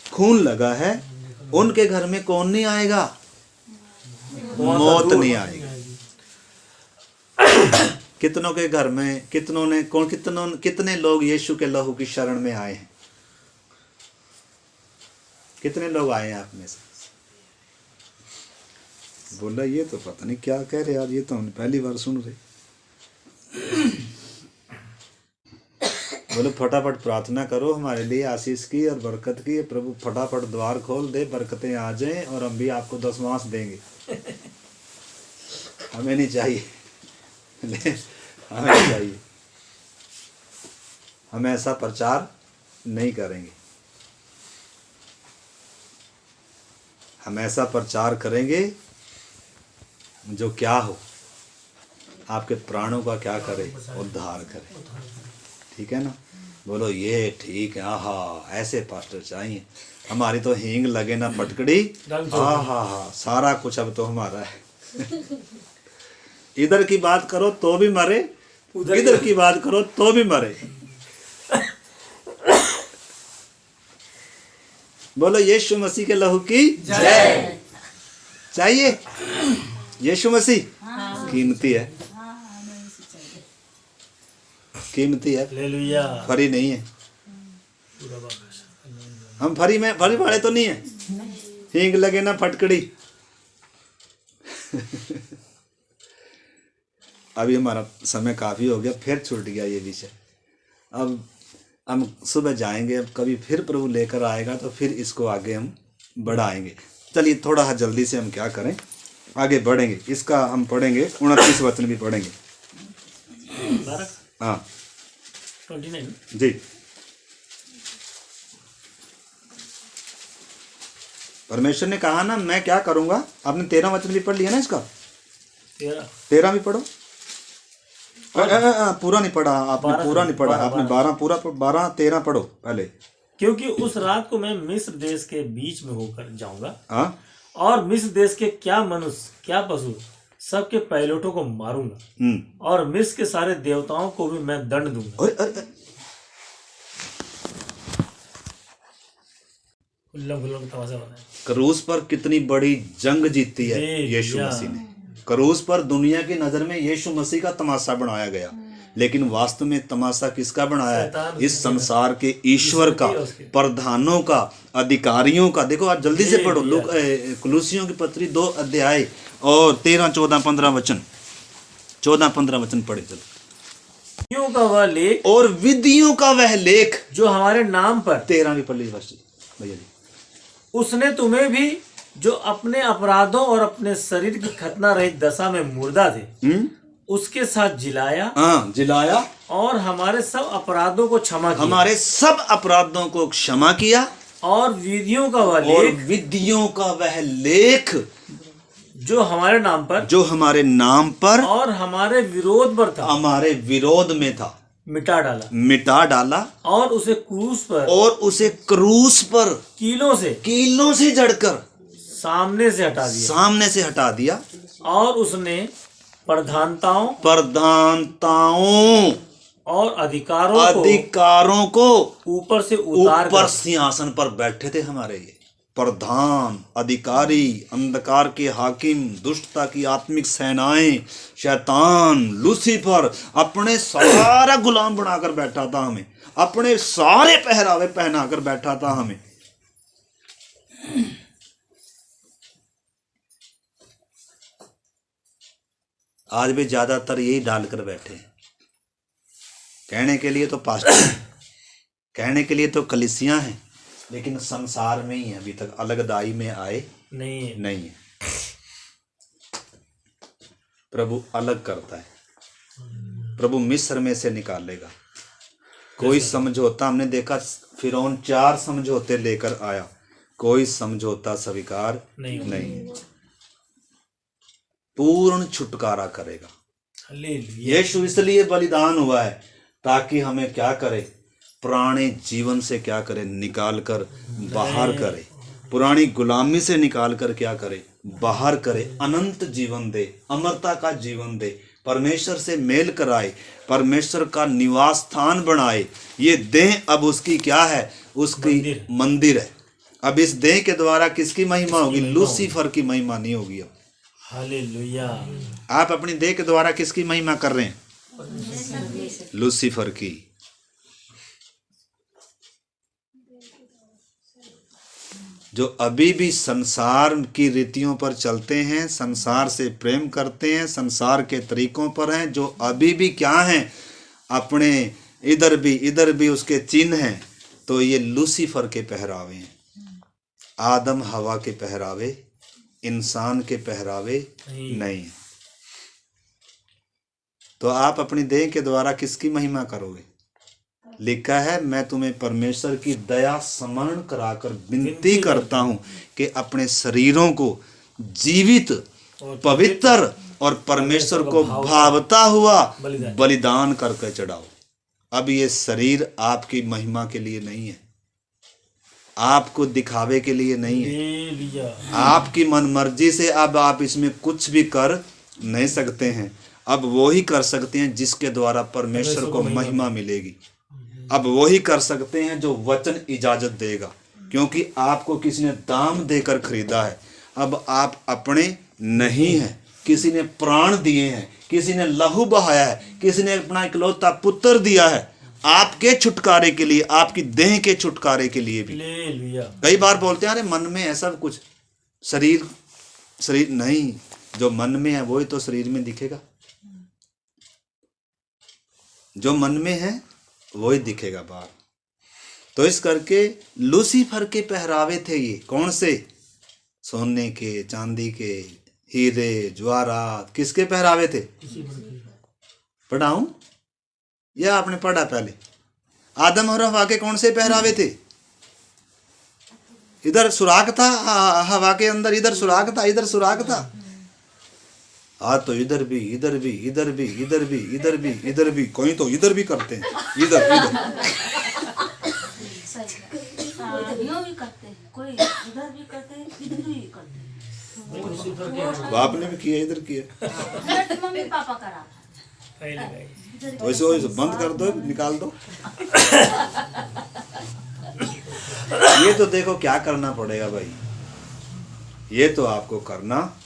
खून लगा है, उनके घर में कौन नहीं आएगा, मौत नहीं आएगी। कितनों के घर में कितने लोग यीशु के लहू की शरण में आए हैं, कितने लोग आए हैं आप में से? बोला ये तो पता नहीं क्या कह रहे यार, ये तो हम पहली बार सुन रहे। बोलो फटाफट प्रार्थना करो हमारे लिए आशीष की और बरकत की, प्रभु फटाफट द्वार खोल दे, बरकतें आ जाएं और हम भी आपको 10 मास देंगे। हमें नहीं चाहिए, हमें नहीं चाहिए, हम ऐसा प्रचार नहीं करेंगे। हम ऐसा प्रचार करेंगे जो क्या हो, आपके प्राणों का क्या करे, उद्धार करे। ठीक है ना? बोलो ये ठीक है। हाँ, ऐसे पास्टर चाहिए। हमारी तो हींग लगे ना फटकड़ी, हाँ, सारा कुछ अब तो हमारा है। इधर की बात करो तो भी मरे, इधर की बात करो तो भी मरे। बोलो यीशु मसीह के लहू की जय। चाहिए यीशु मसीह, कीमती है, कीमती है, फरी नहीं है। हम फरी वाले तो नहीं है, हींग लगे ना फटकड़ी। अभी हमारा समय काफी हो गया, फिर छूट गया ये विषय। अब हम सुबह जाएंगे, अब कभी फिर प्रभु लेकर आएगा तो फिर इसको आगे हम बढ़ाएंगे। चलिए थोड़ा सा जल्दी से हम क्या करें, आगे बढ़ेंगे। इसका हम पढ़ेंगे 29 वचन भी पढ़ेंगे। हाँ 29 जी। परमेश्वर ने कहा ना मैं क्या करूंगा। आपने 13 वचन भी पढ़ लिया ना, इसका 13 भी पढ़ो। पूरा नहीं पढ़ा आपने, पूरा नहीं पढ़ा आपने, 12-13 पढ़ो पहले। क्योंकि उस रात को मैं मिस्र देश के बीच में होकर जाऊंगा और मिस्र देश के क्या मनुष्य क्या पशु सबके पैलोटों को मारूंगा और मिस्र के सारे देवताओं को भी मैं दंड दूंगा। क्रूस पर कितनी बड़ी जंग जीती है यीशु मसीह ने। क्रूस पर दुनिया की नजर में यीशु मसीह का तमाशा बनाया गया, लेकिन वास्तव में तमाशा किसका बनाया है? इस संसार के ईश्वर का, प्रधानों का, अधिकारियों का। देखो आप जल्दी से पढ़ो कुलुसियों की पत्री 2 अध्याय और 13, 14, 15 वचन। 14-15 वचन पढ़े चलो। विधियों का वह लेख और विधियों का वह लेख जो हमारे नाम पर 13 भी पढ़ लीजिए भैया जी। उसने तुम्हें भी जो अपने अपराधों और अपने शरीर की खतना रहित दशा में मुर्दा थे उसके साथ जिलाया और हमारे सब अपराधों को क्षमा किया, हमारे सब अपराधों को क्षमा किया और विधियों का वह लेख जो हमारे नाम पर और हमारे विरोध में था मिटा डाला और उसे क्रूस पर कीलों से जड़कर सामने से हटा दिया और उसने प्रधानताओं और अधिकारों को ऊपर सिंहासन पर बैठे थे हमारे ये प्रधान, अधिकारी, अंधकार के हाकिम, दुष्टता की आत्मिक सेनाएं, शैतान, लूसीफर अपने सारा गुलाम बनाकर बैठा था हमें, अपने सारे पहरावे पहनाकर बैठा था हमें। आज भी ज्यादातर यही डालकर बैठे हैं। कहने के लिए तो पास्टर, कहने के लिए तो कलीसियां हैं, लेकिन संसार में ही है, अभी तक अलगदाई में आए नहीं है। प्रभु अलग करता है, प्रभु मिस्र में से निकालेगा। कोई समझौता हमने देखा, फिरौन 4 समझौते लेकर आया, कोई समझौता स्वीकार नहीं नहीं है। पूर्ण छुटकारा करेगा। हालेलुया। यीशु इसलिए बलिदान हुआ है ताकि हमें क्या करे, पुराने जीवन से क्या करे, निकाल कर बाहर करे, पुरानी गुलामी से निकाल कर क्या करे, बाहर करे, अनंत जीवन दे, अमरता का जीवन दे, परमेश्वर से मेल कराए, परमेश्वर का निवास स्थान बनाए। ये देह अब उसकी क्या है, उसकी मंदिर है। अब इस देह के द्वारा किसकी महिमा होगी, लूसीफर की महिमा नहीं होगी। अब हालेलुया। आप अपनी देह के द्वारा किसकी महिमा कर रहे हैं, लूसीफर की। जो अभी भी संसार की रीतियों पर चलते हैं, संसार से प्रेम करते हैं, संसार के तरीकों पर हैं, जो अभी भी क्या हैं, अपने इधर भी उसके चिन्ह हैं, तो ये लूसीफर के पहरावे हैं। आदम हवा के पहरावे, इंसान के पहरावे नहीं है। तो आप अपनी देह के द्वारा किसकी महिमा करोगे। लिखा है, मैं तुम्हें परमेश्वर की दया स्मरण कराकर विनती करता हूं कि अपने शरीरों को जीवित, पवित्र और परमेश्वर को भावता हुआ बलिदान करके चढ़ाओ। अब ये शरीर आपकी महिमा के लिए नहीं है, आपको दिखावे के लिए नहीं है, आपकी मनमर्जी से अब आप इसमें कुछ भी कर नहीं सकते हैं। अब वो ही कर सकते हैं जिसके द्वारा परमेश्वर को महिमा मिलेगी। अब वो ही कर सकते हैं जो वचन इजाजत देगा, क्योंकि आपको किसी ने दाम देकर खरीदा है। अब आप अपने नहीं हैं, किसी ने प्राण दिए हैं, किसी ने लहू बहाया है, किसी ने अपना इकलौता पुत्र दिया है आपके छुटकारे के लिए, आपकी देह के छुटकारे के लिए भी। कई बार बोलते हैं अरे मन में है सब कुछ, शरीर नहीं, जो मन में है वही तो शरीर में दिखेगा, जो मन में है वही दिखेगा बाहर। तो इस करके लूसीफर के पहरावे थे ये, कौन से, सोने के, चांदी के, हीरे ज्वारात, किसके पहरावे थे, पढ़ाऊं या आपने पढ़ा पहले। आदम और हवा के कौन से पहरावे थे, इधर सुराग था हवा के अंदर, इधर सुराग था, इधर सुराग था। तो इधर भी, इधर भी, इधर भी, इधर भी, इधर भी, इधर भी, कोई तो इधर भी करते हैं, इधर भी करते हैं, कोई इधर भी करते हैं, इधर भी करते हैं। बाप ने भी किया, इधर किया, मम्मी पापा करा। तो वैसे बंद कर दो, निकाल दो। ये तो देखो क्या करना पड़ेगा भाई, ये तो आपको करना,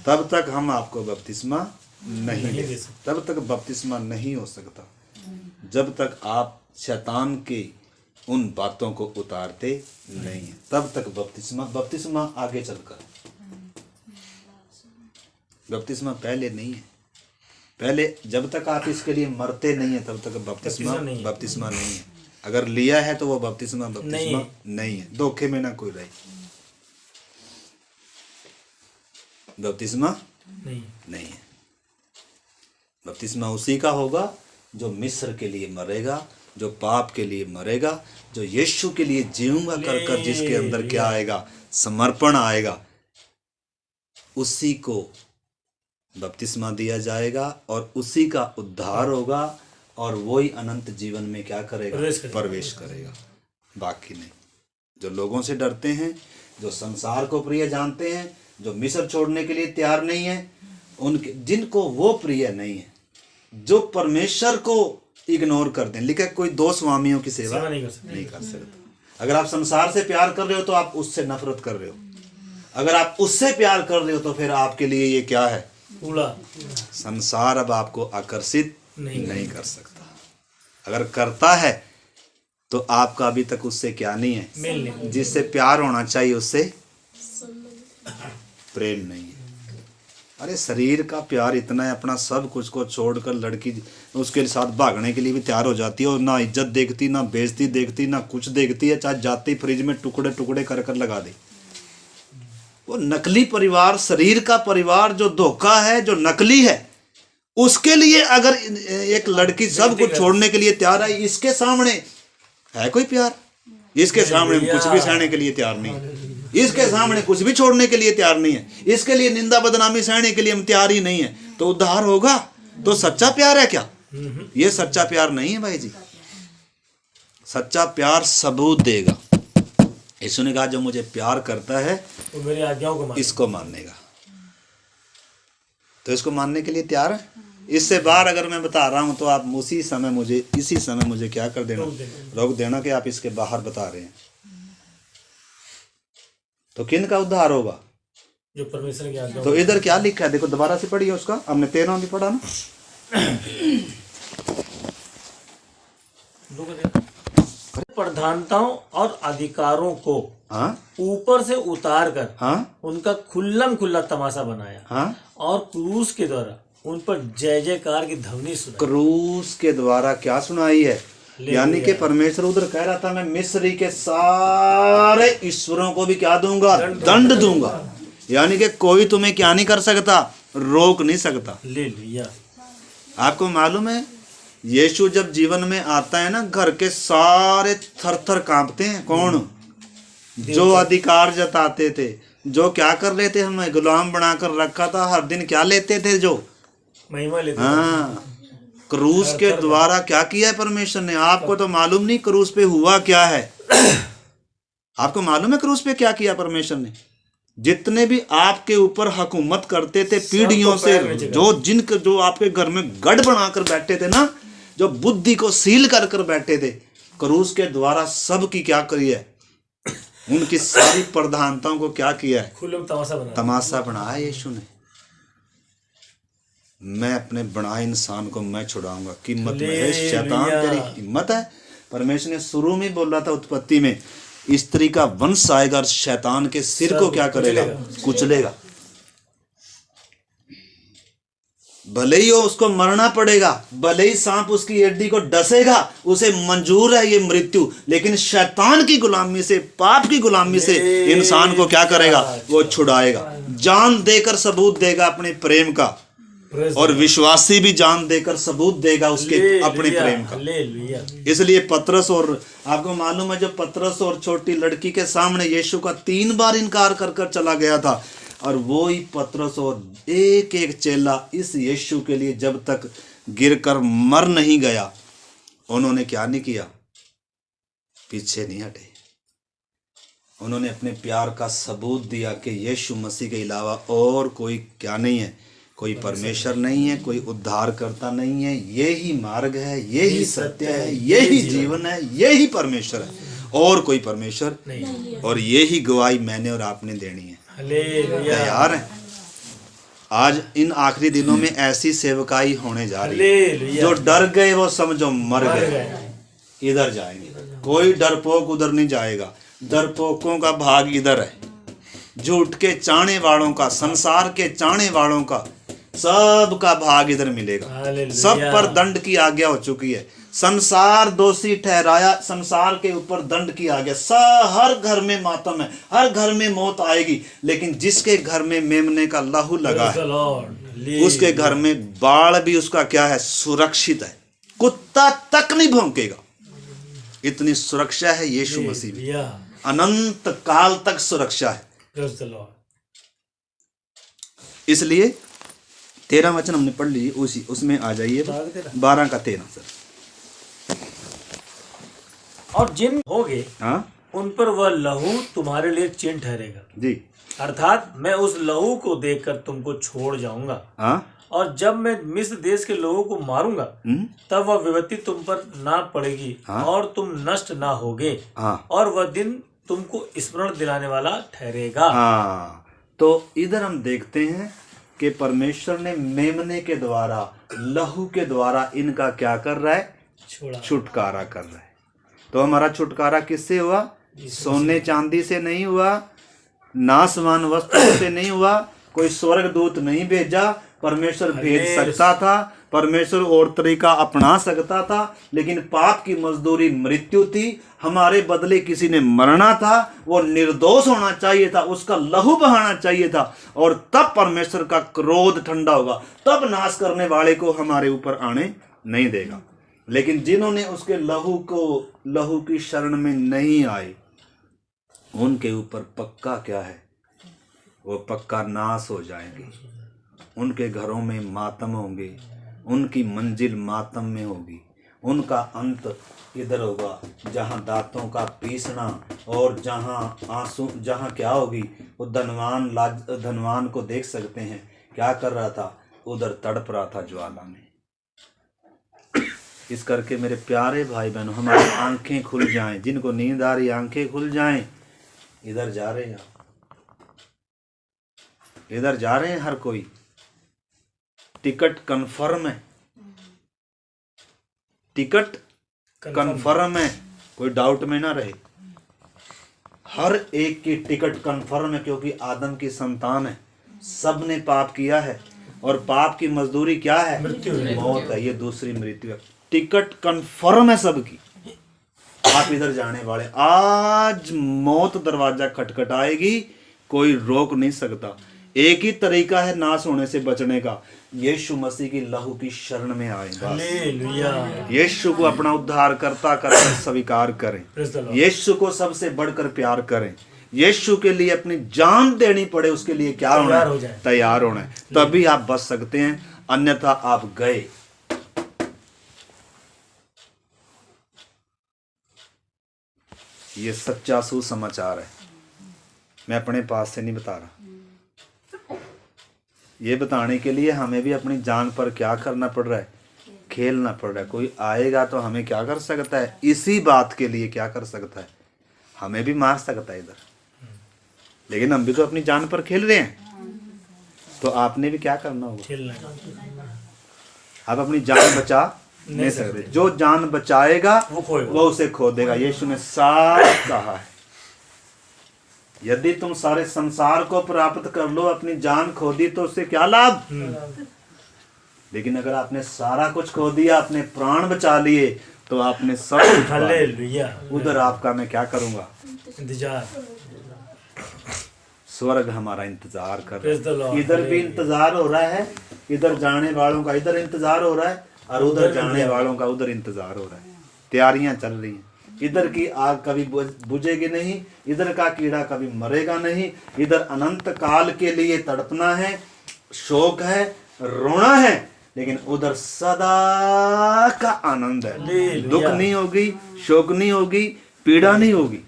तब तक हम आपको बपतिस्मा नहीं दे सकते, तब तक बपतिस्मा नहीं हो सकता जब तक आप शैतान के उन बातों को उतारते नहीं है, तब तक बपतिस्मा आगे चलकर, बपतिस्मा पहले नहीं है। पहले जब तक आप इसके लिए मरते नहीं है तब तक बपतिस्मा नहीं है। अगर लिया है तो वो बपतिस्मा नहीं है, धोखे में ना कोई रहे। बपतिस्मा नहीं है। बपतिस्मा उसी का होगा जो मिस्र के लिए मरेगा, जो पाप के लिए मरेगा, जो यीशु के लिए जीऊंगा कर जिसके अंदर क्या आएगा, समर्पण आएगा, उसी को बपतिस्मा दिया जाएगा और उसी का उद्धार होगा और वही अनंत जीवन में क्या करेगा, प्रवेश करेगा। बाकी नहीं। जो लोगों से डरते हैं, जो संसार को प्रिय जानते हैं, जो मिस्र छोड़ने के लिए तैयार नहीं है, उनके जिनको वो प्रिय नहीं है, जो परमेश्वर को इग्नोर कर दें। लिखा कोई दो स्वामियों की सेवा नहीं कर सकता। अगर आप संसार से प्यार कर रहे हो तो आप उससे नफरत कर रहे हो, अगर आप उससे प्यार कर रहे हो तो फिर आपके लिए ये क्या है, संसार अब आपको आकर्षित नहीं कर सकता। अगर करता है तो आपका अभी तक उससे क्या नहीं है, जिससे प्यार होना चाहिए उससे प्रेम नहीं है। अरे शरीर का प्यार इतना है, अपना सब कुछ को छोड़कर लड़की उसके साथ भागने के लिए भी तैयार हो जाती है और ना इज्जत देखती, ना बेइज्जती देखती, ना कुछ देखती है, चाहे जाते ही फ्रिज में टुकड़े टुकड़े कर कर लगा दे। वो नकली परिवार, शरीर का परिवार जो धोखा है, जो नकली है, उसके लिए अगर एक लड़की सब कुछ छोड़ने के लिए तैयार है, इसके सामने है कोई प्यार? इसके सामने हम कुछ भी सहने के लिए तैयार नहीं है, इसके सामने कुछ भी छोड़ने के लिए तैयार नहीं है, इसके लिए निंदा बदनामी सहने के लिए हम तैयार ही नहीं है। तो उद्धार होगा तो सच्चा प्यार है क्या? ये सच्चा प्यार नहीं है भाई जी। सच्चा प्यार सबूत देगा। यीशु ने कहा जो मुझे प्यार करता है तो मेरी आज्ञाओं को माने। इसको मानेगा। तो इसको मानने के लिए तैयार है? इससे बाहर अगर मैं बता रहा हूं तो आप इसी समय मुझे क्या कर देना, रोक देना कि आप इसके बाहर बता रहे हैं। तो किन का उद्धार होगा? जो परमेश्वर की आज्ञा। तो इधर क्या लिखा है देखो, दोबारा से पढ़िए उसका। हमने 13 भी पढ़ा ना। प्रधानताओं और अधिकारों को हाँ ऊपर से उतार कर हाँ उनका खुल्लम खुल्ला तमाशा बनाया हाँ। और क्रूस के द्वारा उन पर जय जयकार की ध्वनि सुनाई। क्रूस के द्वारा क्या सुनाई है? यानी कि परमेश्वर उधर कह रहा था मैं मिस्री के सारे ईश्वरों को भी क्या दूंगा? दंड दूंगा। यानी कि कोई तुम्हें क्या नहीं कर सकता, रोक नहीं सकता। ले लिया। आपको मालूम है यीशु जब जीवन में आता है ना, घर के सारे थर थर कांपते हैं। कौन? जो अधिकार जताते थे, जो क्या कर रहे थे, हमें गुलाम बनाकर रखा था, हर दिन क्या लेते थे, जो महिमा लेते। हाँ, क्रूस के द्वारा क्या किया है परमेश्वर ने? आपको तो मालूम नहीं क्रूस पे हुआ क्या है। आपको मालूम है क्रूस पे क्या किया परमेश्वर ने? जितने भी आपके ऊपर हुकूमत करते थे पीढ़ियों से, जो आपके घर में गढ़ बनाकर बैठे थे ना, जो बुद्धि को सील कर कर बैठे थे, क्रूस के द्वारा सब की क्या करी है? उनकी सारी प्रधानताओं को क्या किया है? खुल्लम तमाशा बनाया यीशु ने। मैं अपने बनाए इंसान को मैं छुड़ाऊंगा। कीमत में है शैतान, तेरी हिम्मत है? परमेश्वर ने शुरू में बोला था उत्पत्ति में, स्त्री का वंश आएगा और शैतान के सिर को क्या करेगा? कुचलेगा। भले ही उसको मरना पड़ेगा, भले ही सांप उसकी हड्डी को डसेगा, उसे मंजूर है ये मृत्यु, लेकिन शैतान की गुलामी से, पाप की गुलामी से इंसान को क्या करेगा? वो छुड़ाएगा। जान देकर सबूत देगा अपने प्रेम का, और विश्वासी भी जान देकर सबूत देगा उसके अपने प्रेम का। इसलिए पतरस, और आपको मालूम है जब पतरस और छोटी लड़की के सामने यीशु का 3 बार इनकार कर कर चला गया था, और वो ही पतरस और एक एक चेला इस यीशु के लिए जब तक गिरकर मर नहीं गया, उन्होंने क्या नहीं किया? पीछे नहीं हटे। उन्होंने अपने प्यार का सबूत दिया कि यीशु मसीह के अलावा और कोई क्या नहीं है, कोई परमेश्वर नहीं है, कोई उद्धार करता नहीं है। यही मार्ग है, यही सत्य है, यही जीवन है, यही परमेश्वर है, और कोई परमेश्वर नहीं। और यही गवाही मैंने और आपने देनी है। तैयार है? आज इन आखिरी दिनों में ऐसी सेवकाई होने जा रही है। जो डर गए वो समझो मर गए, इधर जाएंगे। कोई डरपोक उधर नहीं जाएगा। डरपोकों का भाग इधर है। झूठ के चाहने वालों का, संसार के चाहने वालों का, सब का भाग इधर मिलेगा। सब पर दंड की आज्ञा हो चुकी है। संसार दोषी ठहराया, संसार के ऊपर दंड की आज्ञा। हर घर में मातम है, हर घर में मौत आएगी, लेकिन जिसके घर में मेमने का लहू लगा है, उसके घर में बाढ़ भी उसका क्या है? सुरक्षित है। कुत्ता तक नहीं भौंकेगा, इतनी सुरक्षा है यीशु मसीह में। अनंत काल तक सुरक्षा है। इसलिए 13 वचन हमने पढ़ ली, उसमें आ जाइए 12 का 13 सर। और जिन होगे हाँ उन पर वह लहू तुम्हारे लिए चिन्ह ठहरेगा जी। अर्थात मैं उस लहू को देखकर तुमको छोड़ जाऊंगा। हाँ। और जब मैं मिस्र देश के लोगों को मारूंगा तब वह विपत्ति तुम पर ना पड़ेगी। हाँ? और तुम नष्ट ना होगे। हाँ। और वह दिन तुमको स्मरण दिलाने वाला ठहरेगा। हाँ, तो इधर हम देखते हैं कि परमेश्वर ने मेमने के द्वारा, लहू के द्वारा इनका क्या कर रहा है? छुटकारा कर रहा है। तो हमारा छुटकारा किससे हुआ? सोने चांदी से नहीं हुआ, नासवान वस्त्रों से नहीं हुआ, कोई स्वर्गदूत नहीं भेजा। परमेश्वर भेज सकता था, परमेश्वर और तरीका अपना सकता था, लेकिन पाप की मजदूरी मृत्यु थी। हमारे बदले किसी ने मरना था, वो निर्दोष होना चाहिए था, उसका लहू बहाना चाहिए था, और तब परमेश्वर का क्रोध ठंडा होगा, तब नाश करने वाले को हमारे ऊपर आने नहीं देगा। लेकिन जिन्होंने उसके लहू की शरण में नहीं आए, उनके ऊपर पक्का क्या है, वो पक्का नाश हो जाएंगे। उनके घरों में मातम होंगे, उनकी मंजिल मातम में होगी, उनका अंत इधर होगा जहाँ दांतों का पीसना और जहाँ क्या होगी। वो धनवान को देख सकते हैं, क्या कर रहा था, उधर तड़प रहा था ज्वाला में। इस करके मेरे प्यारे भाई बहनों, हमारी आंखें खुल जाएं, जिनको नींद आ रही आंखें खुल जाएं। इधर जा रहे हैं, इधर जा रहे हैं हर कोई, टिकट कंफर्म है, टिकट कंफर्म है, कोई डाउट में ना रहे। हर एक की टिकट कंफर्म है, क्योंकि आदम की संतान है, सब ने पाप किया है और पाप की मजदूरी क्या है, मौत है। ये दूसरी मृत्यु है। टिकट कंफर्म है सबकी। आप इधर जाने वाले, आज मौत दरवाजा खटखटाएगी, कोई रोक नहीं सकता। एक ही तरीका है नाश होने से बचने का, यीशु मसीह की लहू की शरण में आए, बस यीशु को अपना उद्धार करता करके स्वीकार करें, यीशु को सबसे बढ़कर प्यार करें, यीशु के लिए अपनी जान देनी पड़े, उसके लिए क्या होना है, तैयार होना है, तभी आप बच सकते हैं, अन्यथा आप गए। ये सच्चा सुसमाचार है, मैं अपने पास से नहीं बता रहा। ये बताने के लिए हमें भी अपनी जान पर क्या करना पड़ रहा है, खेलना पड़ रहा है। कोई आएगा तो हमें क्या कर सकता है, इसी बात के लिए क्या कर सकता है, हमें भी मार सकता है इधर, लेकिन हम भी तो अपनी जान पर खेल रहे हैं। तो आपने भी क्या करना होगा, आप अपनी जान बचा नहीं सकते। जो जान बचाएगा वो उसे खो देगा। यीशु ने साफ कहा है, यदि तुम सारे संसार को प्राप्त कर लो, अपनी जान खो दी तो उससे क्या लाभ। लेकिन अगर आपने सारा कुछ खो दिया, अपने प्राण बचा लिए, तो आपने सब कुछ, उधर आपका मैं क्या करूंगा, इंतजार। स्वर्ग हमारा इंतजार कर रहा है। इधर भी इंतजार हो रहा है, इधर जाने वालों का इधर इंतजार हो रहा है, और उधर जाने वालों का उधर इंतजार हो रहा है। तैयारियां चल रही हैं। इधर की आग कभी बुझेगी नहीं, इधर का कीड़ा कभी मरेगा नहीं। इधर अनंत काल के लिए तड़पना है, शोक है, रोना है, लेकिन उधर सदा का आनंद है। दुख नहीं होगी, शोक नहीं होगी, पीड़ा नहीं होगी,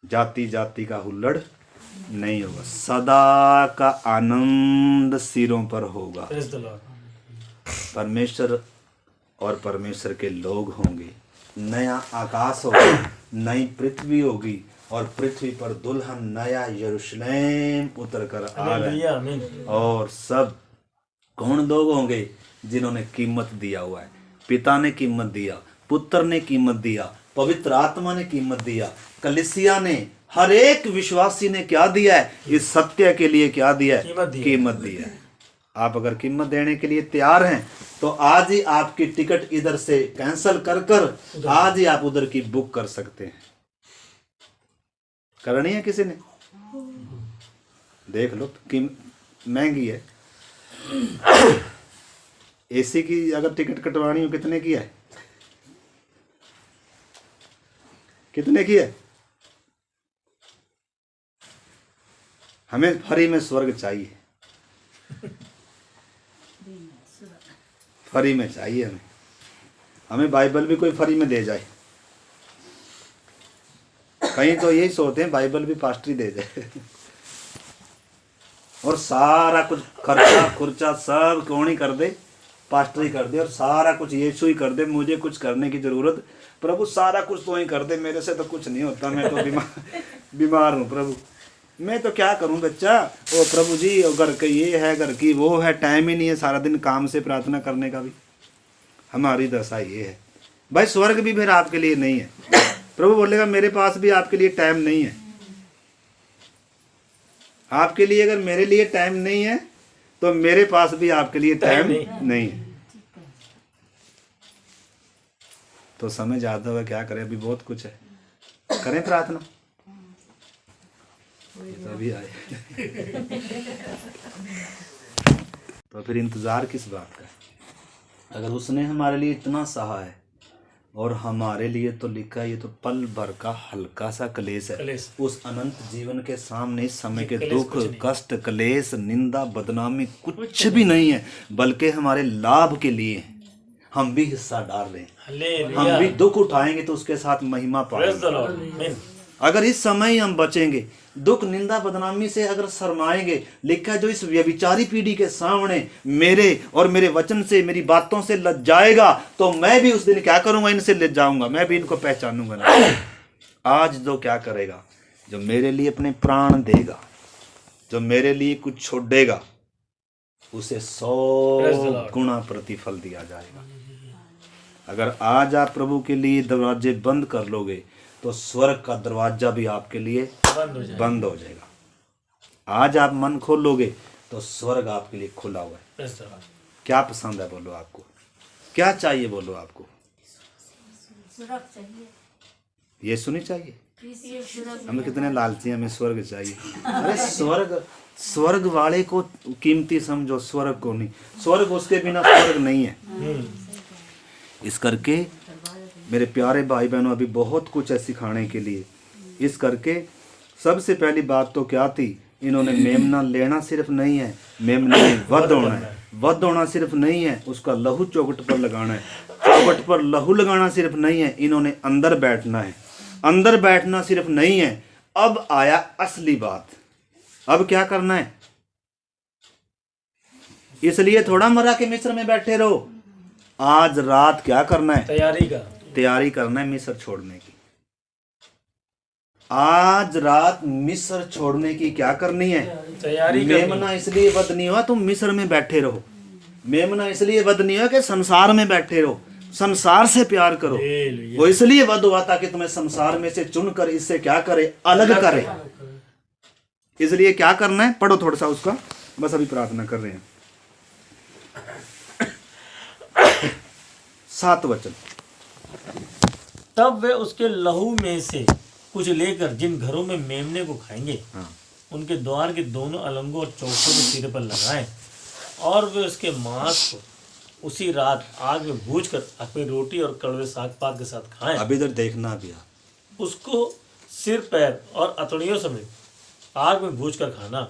जाति जाति का हुल्लड़ नहीं होगा, सदा का आनंद सिरों पर होगा। परमेश्वर और परमेश्वर के लोग होंगे, नया आकाश होगा, नई पृथ्वी होगी, और पृथ्वी पर दुल्हन नया यरूशलेम उतर कर आ रहे। और सब कौन लोग होंगे, जिन्होंने कीमत दिया हुआ है। पिता ने कीमत दिया, पुत्र ने कीमत दिया, पवित्र आत्मा ने कीमत दिया, कलीसिया ने, हर एक विश्वासी ने क्या दिया है, इस सत्य के लिए क्या दिया है, कीमत दिया है। आप अगर कीमत देने के लिए तैयार हैं, तो आज ही आपकी टिकट इधर से कैंसिल कर आज ही आप उधर की बुक कर सकते हैं। करनी है किसी ने, देख लो, महंगी है। एसी की अगर टिकट कटवानी हो, कितने की है, कितने की है। हमें फ्री में स्वर्ग चाहिए, फ्री में चाहिए हमें। हमें बाइबल भी कोई फ्री में दे जाए। कहीं तो यही सोचते हैं बाइबल भी पास्टर ही दे जाए, और सारा कुछ खर्चा खुर्चा सब कौन ही कर दे, पास्टर ही कर दे, और सारा कुछ यीशु ही कर दे, मुझे कुछ करने की जरूरत, प्रभु सारा कुछ तो ही कर दे, मेरे से तो कुछ नहीं होता, मैं तो बीमार हूँ प्रभु, मैं तो क्या करूं बच्चा। ओ प्रभु जी, और घर के ये है, घर की वो है, टाइम ही नहीं है सारा दिन काम से प्रार्थना करने का भी। हमारी दशा ये है भाई, स्वर्ग भी फिर आपके लिए नहीं है। प्रभु बोलेगा मेरे पास भी आपके लिए टाइम नहीं है। आपके लिए अगर मेरे लिए टाइम नहीं है, तो मेरे पास भी आपके लिए टाइम नहीं है। तो समय ज्यादा हुआ, क्या करें, अभी बहुत कुछ है, करें प्रार्थना। तभी आए तो फिर इंतजार किस बात का है। अगर उसने हमारे लिए इतना सहा है और हमारे लिए तो लिखा है, ये तो पल भर का हल्का सा क्लेश है क्लेश। उस अनंत जीवन के सामने इस समय के क्लेश दुख कुछ नहीं। कष्ट क्लेश निंदा बदनामी कुछ भी नहीं है, बल्कि हमारे लाभ के लिए है। हम भी हिस्सा डाल रहे हैं, हालेलुया, हम भी दुख उठाएंगे तो उसके साथ महिमा प्रेज द पाएंगे। लॉर्ड, आमीन। अगर इस समय हम बचेंगे, दुख निंदा बदनामी से अगर शर्माएंगे, लिखा है जो इस व्यभिचारी पीढ़ी के सामने मेरे और मेरे वचन से मेरी बातों से लज्जाएगा तो मैं भी उस दिन क्या करूंगा, इनसे लज जाऊंगा, मैं भी इनको पहचानूंगा नहीं। आज जो क्या करेगा, जो मेरे लिए अपने प्राण देगा, जो मेरे लिए कुछ छोड़ेगा, उसे 100 गुना प्रतिफल दिया जाएगा। अगर आज आप प्रभु के लिए दरवाजे बंद कर लोगे तो स्वर्ग का दरवाजा भी आपके लिए बंद हो जाएगा। आज आप मन खोल लोगे तो स्वर्ग आपके लिए खुला हुआ है। Praise the Lord. क्या पसंद है बोलो, आपको क्या चाहिए बोलो, आपको स्वर्ग चाहिए, ये सुनी चाहिए। स्वर्ग हमें कितने लालची हैं, हमें स्वर्ग चाहिए। अरे स्वर्ग वाले को कीमती समझो, स्वर्ग को नहीं। स्वर्ग उसके बिना स्वर्ग नहीं है। इस करके मेरे प्यारे भाई बहनों, अभी बहुत कुछ है सिखाने के लिए। इस करके सबसे पहली बात तो क्या थी, इन्होंने मेमना लेना सिर्फ नहीं है, मेमने में वध होना है। वध होना सिर्फ नहीं है, उसका लहू चौखट पर लगाना है। चौखट पर लहू लगाना सिर्फ नहीं है, इन्होंने अंदर बैठना है। अंदर बैठना सिर्फ नहीं है, अब आया असली बात। अब क्या करना है, इसलिए थोड़ा मरा के मिस्र में बैठे रहो। आज रात क्या करना है, तैयारी करना है मिस्र छोड़ने की। आज रात मिस्र छोड़ने की क्या करनी है, तैयारी। मेमना इसलिए वध नहीं हुआ तुम मिस्र में बैठे रहो। मेमना इसलिए वध नहीं हुआ कि संसार में बैठे रहो, संसार से प्यार करो। वो इसलिए वध हुआ ताकि तुम्हें संसार में से चुनकर इससे क्या करे, अलग करे। इसलिए क्या करना है, पढ़ो थोड़ा सा उसका, बस अभी प्रार्थना कर रहे हैं। 7 वचन। तब वे उसके लहू में से कुछ लेकर जिन घरों में मेमने को खाएंगे, उनके द्वार के दोनों अलंगों और चौकों के सिरे पर लगाएं, और वे उसके मांस को उसी रात आग में भूनकर अपनी रोटी और कड़वे साग पात के साथ खाएं। अभी इधर देखना भी उसको सिर पैर और अतड़ियों समेत आग में भूनकर खाना,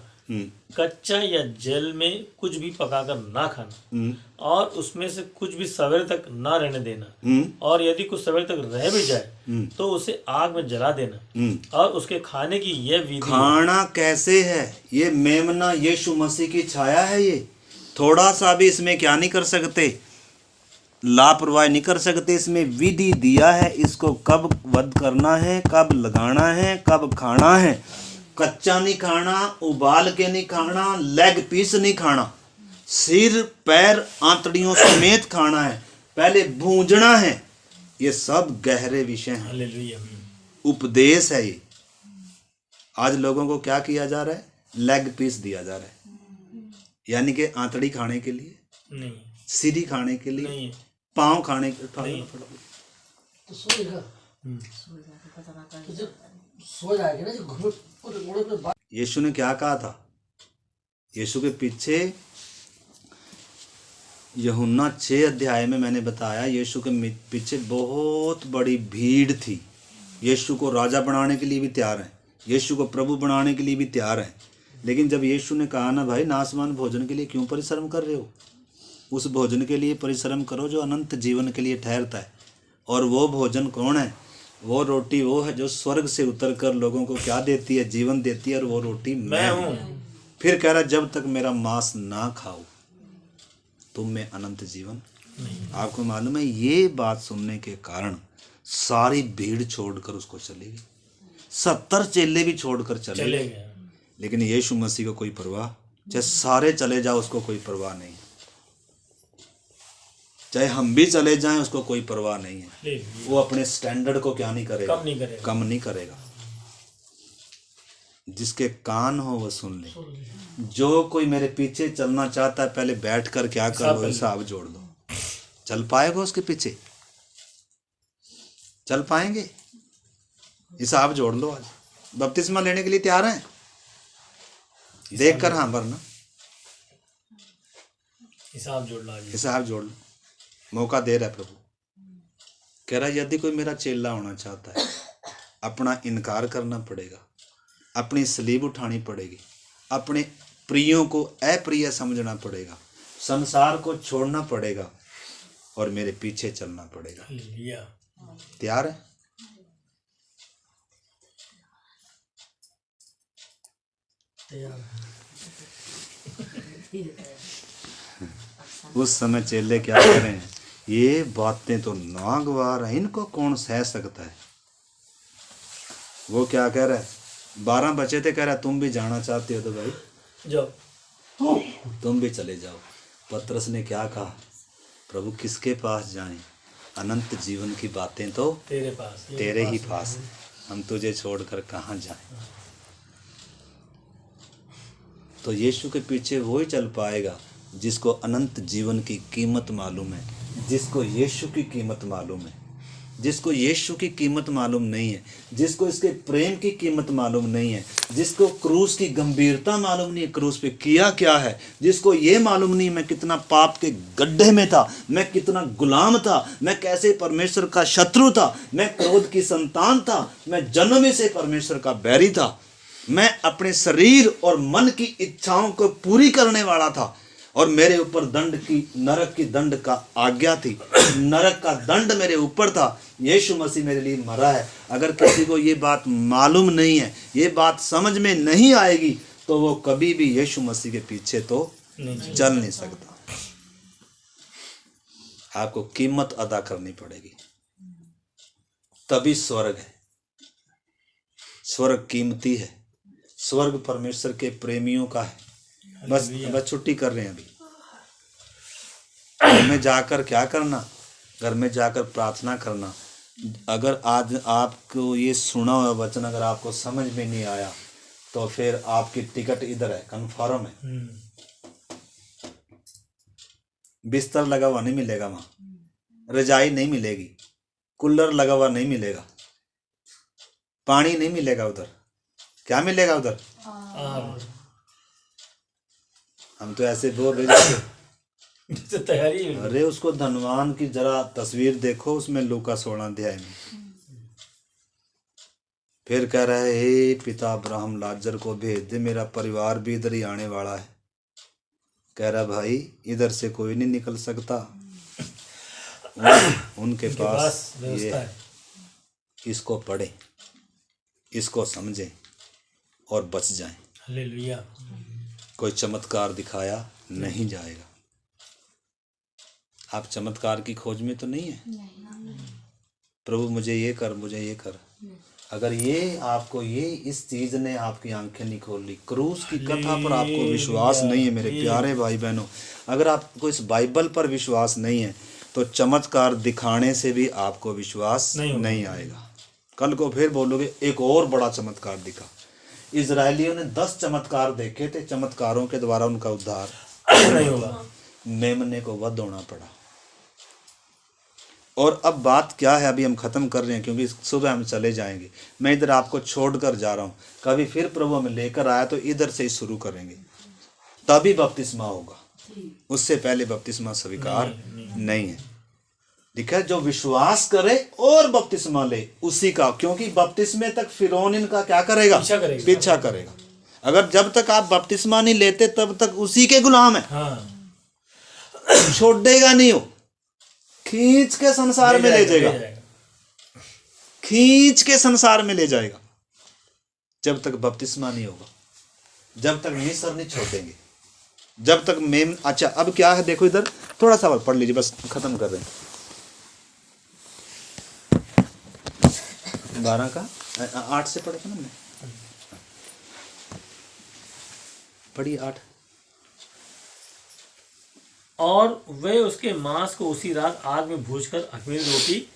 कच्चा या जेल में कुछ भी पकाकर ना खाना, और उसमें से कुछ भी सवेरे तक ना रहने देना, और यदि कुछ सवेरे तक रह भी जाए तो उसे आग में जला देना। और उसके खाने की यह विधि। खाना कैसे है, ये मेमना यीशु मसीह की छाया है। ये थोड़ा सा भी इसमें क्या नहीं कर सकते, लापरवाही नहीं कर सकते। इसमें विधि दिया है, इसको कब वध करना है, कब लगाना है, कब खाना है। कच्चा नहीं खाना, उबाल के नहीं खाना, लेग पीस नहीं खाना, सिर पैर आंतड़ियों समेत खाना है, पहले भूंजना है। ये सब गहरे विषय हैं, हालेलुया, उपदेश है ये। आज लोगों को क्या किया जा रहा है, लेग पीस दिया जा रहा है, यानी कि आंतड़ी खाने के लिए नहीं, सीधी खाने के लिए नहीं, पाँव खाने के लिए। तो सोएगा, सो जाएगा ना, जो घोड़े पे। यीशु ने क्या कहा था, यीशु के पीछे यूहन्ना 6 अध्याय में मैंने बताया, यीशु के पीछे बहुत बड़ी भीड़ थी। यीशु को राजा बनाने के लिए भी तैयार हैं, यीशु को प्रभु बनाने के लिए भी तैयार हैं। लेकिन जब यीशु ने कहा ना, भाई नासमान भोजन के लिए क्यों परिश्रम कर रहे हो, उस भोजन के लिए परिश्रम करो जो अनंत जीवन के लिए ठहरता है। और वो भोजन कौन है, वो रोटी वो है जो स्वर्ग से उतर कर लोगों को क्या देती है, जीवन देती है। और वो रोटी मैं हूँ। फिर कह रहा, जब तक मेरा मांस ना खाओ तुम में अनंत जीवन। आपको मालूम है, ये बात सुनने के कारण सारी भीड़ छोड़कर उसको चली गई। 70 चेले भी छोड़कर चले गए। लेकिन यीशु मसीह को कोई परवाह, चाहे सारे चले जाओ उसको कोई परवाह नहीं, चाहे हम भी चले जाएं उसको कोई परवाह नहीं है। वो अपने स्टैंडर्ड को क्या नहीं करेगा, कम नहीं करेगा। जिसके कान हो वो सुन ले। जो कोई मेरे पीछे चलना चाहता है, पहले बैठकर क्या कर लो, हिसाब जोड़ लो। चल पाएगा उसके पीछे, चल पाएंगे, हिसाब जोड़ लो। आज बपतिस्मा लेने के लिए तैयार हैं, देखकर हाँ, वरना हिसाब जोड़ लो। हिसाब जोड़ लो। मौका दे रहा है प्रभु। कह रहा है यदि कोई मेरा चेला होना चाहता है, अपना इनकार करना पड़ेगा, अपनी सलीब उठानी पड़ेगी, अपने प्रियों को अप्रिय समझना पड़ेगा, संसार को छोड़ना पड़ेगा और मेरे पीछे चलना पड़ेगा। हालेलुया। तैयार है? उस समय चेले क्या करें, ये बातें तो नागवार है, इनको कौन सह सकता है। वो क्या कह रहा है, 12 बचे थे, कह रहा है तुम भी जाना चाहते हो तो भाई जाओ, तुम भी चले जाओ। पतरस ने क्या कहा, प्रभु किसके पास जाएं, अनंत जीवन की बातें तो तेरे पास, तेरे ही पास है, हम तुझे छोड़कर कहाँ जाएं। तो यीशु के पीछे वो ही चल पाएगा जिसको अनंत जीवन की कीमत मालूम है, जिसको यीशु की कीमत मालूम है। जिसको यीशु की कीमत मालूम नहीं है, जिसको इसके प्रेम की कीमत मालूम नहीं है, जिसको क्रूस की गंभीरता मालूम नहीं है, क्रूस पे किया क्या है, जिसको ये मालूम नहीं मैं कितना पाप के गड्ढे में था, मैं कितना गुलाम था, मैं कैसे परमेश्वर का शत्रु था, मैं क्रोध की संतान था, मैं जन्म से परमेश्वर का बैरी था, मैं अपने शरीर और मन की इच्छाओं को पूरी करने वाला था और मेरे ऊपर दंड की, नरक की दंड का आज्ञा थी, नरक का दंड मेरे ऊपर था। यीशु मसीह मेरे लिए मरा है। अगर किसी को ये बात मालूम नहीं है, ये बात समझ में नहीं आएगी, तो वो कभी भी यीशु मसीह के पीछे तो चल नहीं सकता। आपको कीमत अदा करनी पड़ेगी, तभी स्वर्ग है। स्वर्ग कीमती है, स्वर्ग परमेश्वर के प्रेमियों का है। बस छुट्टी कर रहे हैं अभी। घर में जाकर क्या करना, घर में जाकर प्रार्थना करना। अगर आज आपको ये सुना हुआ वचन अगर आपको समझ में नहीं आया, तो फिर आपकी टिकट इधर है, कन्फर्म है। बिस्तर लगा हुआ नहीं मिलेगा वहां, रजाई नहीं मिलेगी, कूलर लगा हुआ नहीं मिलेगा, पानी नहीं मिलेगा उधर। क्या मिलेगा उधर? हम तो ऐसे बोल रहे थे तैयारी। अरे उसको धनवान की जरा तस्वीर देखो, उसमें लूका 16 अध्याय में फिर कह रहा है, हे पिता अब्राहम लाजर को भेज दे, मेरा परिवार भी इधर ही आने वाला है। कह रहा भाई इधर से कोई नहीं निकल सकता, उनके पास ये है। इसको पढ़े, इसको समझे और बच जाएं। हालेलुया। कोई चमत्कार दिखाया नहीं जाएगा। आप चमत्कार की खोज में तो नहीं है, प्रभु मुझे ये कर, मुझे ये कर। अगर ये आपको इस चीज ने आपकी आंखें नहीं खोल ली, क्रूस की कथा पर आपको विश्वास नहीं है मेरे प्यारे भाई बहनों, अगर आपको इस बाइबल पर विश्वास नहीं है, तो चमत्कार दिखाने से भी आपको विश्वास नहीं आएगा। कल को फिर बोलोगे एक और बड़ा चमत्कार दिखा। इजरायलियों ने 10 चमत्कार देखे थे, चमत्कारों के द्वारा उनका उद्धार नहीं हुआ, मेमने को वध होना पड़ा। और अब बात क्या है, अभी हम खत्म कर रहे हैं क्योंकि सुबह हम चले जाएंगे। मैं इधर आपको छोड़कर जा रहा हूँ, कभी फिर प्रभु हमें लेकर आया तो इधर से ही शुरू करेंगे, तभी बपतिस्मा होगा, उससे पहले बपतिस्मा स्वीकार नहीं है। लिखा है जो विश्वास करे और बपतिस्मा ले उसी का, क्योंकि बपतिस्मे तक फिरौन इनका क्या करेगा? पीछा करेगा। अगर जब तक आप बपतिस्मा नहीं लेते तब तक उसी के गुलाम है। छोड़ेगा नहीं, हो खींच के संसार में ले जाएगा, खींच के संसार में ले जाएगा। जब तक बपतिस्मा नहीं होगा, जब तक मिस्र नहीं छोड़ेंगे, जब तक मेम। अच्छा अब क्या है देखो, इधर थोड़ा सा पढ़ लीजिए, बस खत्म कर रहे हैं। 12 का 8 से पढ़े थे ना, हमने पढ़िए 8। और वे उसके मांस को उसी रात आग में भूनकर अख़मीरी रोटी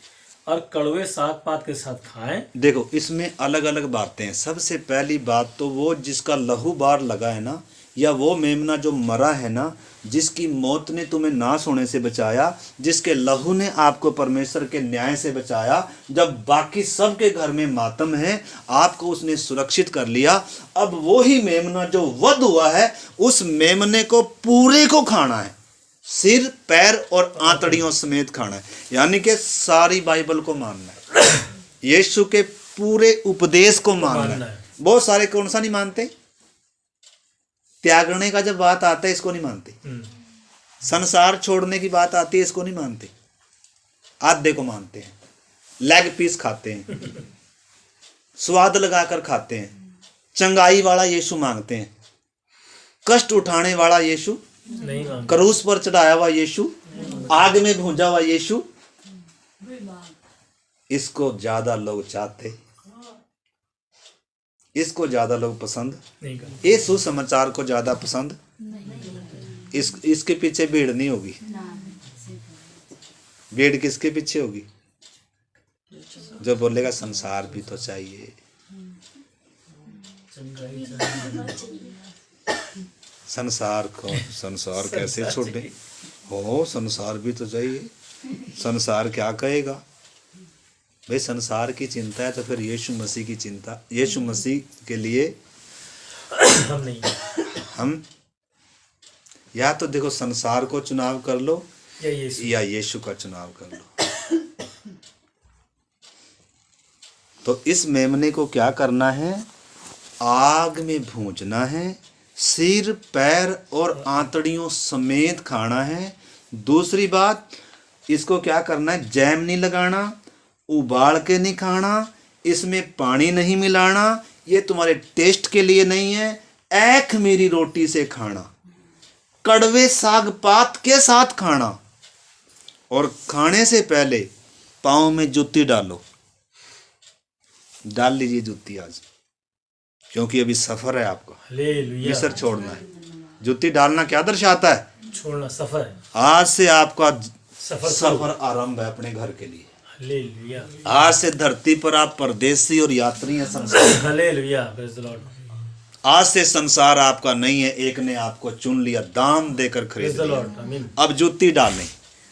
और कड़वे साग पात के साथ खाएं। देखो इसमें अलग अलग बातें हैं। सबसे पहली बात तो वो जिसका लहू बार लगा है ना, या वो मेमना जो मरा है ना, जिसकी मौत ने तुम्हें नाश होने से बचाया, जिसके लहू ने आपको परमेश्वर के न्याय से बचाया, जब बाकी सबके घर में मातम है, आपको उसने सुरक्षित कर लिया। अब वो ही मेमना जो वध हुआ है, उस मेमने को पूरे को खाना है, सिर पैर और आंतड़ियों समेत खाना है, यानी कि सारी बाइबल को मानना है, यीशु के पूरे उपदेश को मानना है। बहुत सारे कौन सा नहीं मानते, त्यागने का जब बात आता है इसको नहीं मानते, संसार छोड़ने की बात आती है इसको नहीं मानते, आधे को मानते हैं, लेग पीस खाते हैं, स्वाद लगाकर खाते हैं, चंगाई वाला यीशु मांगते हैं, कष्ट उठाने वाला यीशु नहीं मानते। क्रूस पर चढ़ाया हुआ यीशु, आग में भूंजा हुआ यीशु, इसको ज्यादा लोग चाहते, इसको ज्यादा लोग पसंद, नहीं करते। ये सुसमाचार को ज्यादा पसंद, इसके पीछे भीड़ नहीं होगी। भीड़ किसके पीछे होगी? जो बोलेगा संसार भी तो चाहिए, संसार को, संसार कैसे छोड़े हो, संसार भी तो चाहिए, संसार क्या कहेगा भाई? संसार की चिंता है तो फिर यीशु मसीह की चिंता, यीशु मसीह के लिए हम नहीं, हम या तो देखो संसार को चुनाव कर लो या यीशु का चुनाव कर लो। तो इस मेमने को क्या करना है? आग में भूंजना है, सिर पैर और आंतड़ियों समेत खाना है। दूसरी बात, इसको क्या करना है? जैम नहीं लगाना, उबाल के नहीं खाना, इसमें पानी नहीं मिलाना, ये तुम्हारे टेस्ट के लिए नहीं है। एक मेरी रोटी से खाना, कड़वे साग पात के साथ खाना, और खाने से पहले पाँव में जूती डालो। डाल लीजिए जूती आज, क्योंकि अभी सफर है आपका, हालेलुया। मिस्र छोड़ना है। जूती डालना क्या दर्शाता है? छोड़ना सफर है, आज से आपका सफर आरंभ है अपने घर के लिए। हालेलुया, आज से धरती पर आप परदेसी और यात्री हैं संसार। Hallelujah, praise the Lord. आज से संसार आपका नहीं है, एक ने आपको चुन लिया, दाम देकर खरीद प्रेज़ द लिया। लॉर्ड, आमीन। अब जूती डालें।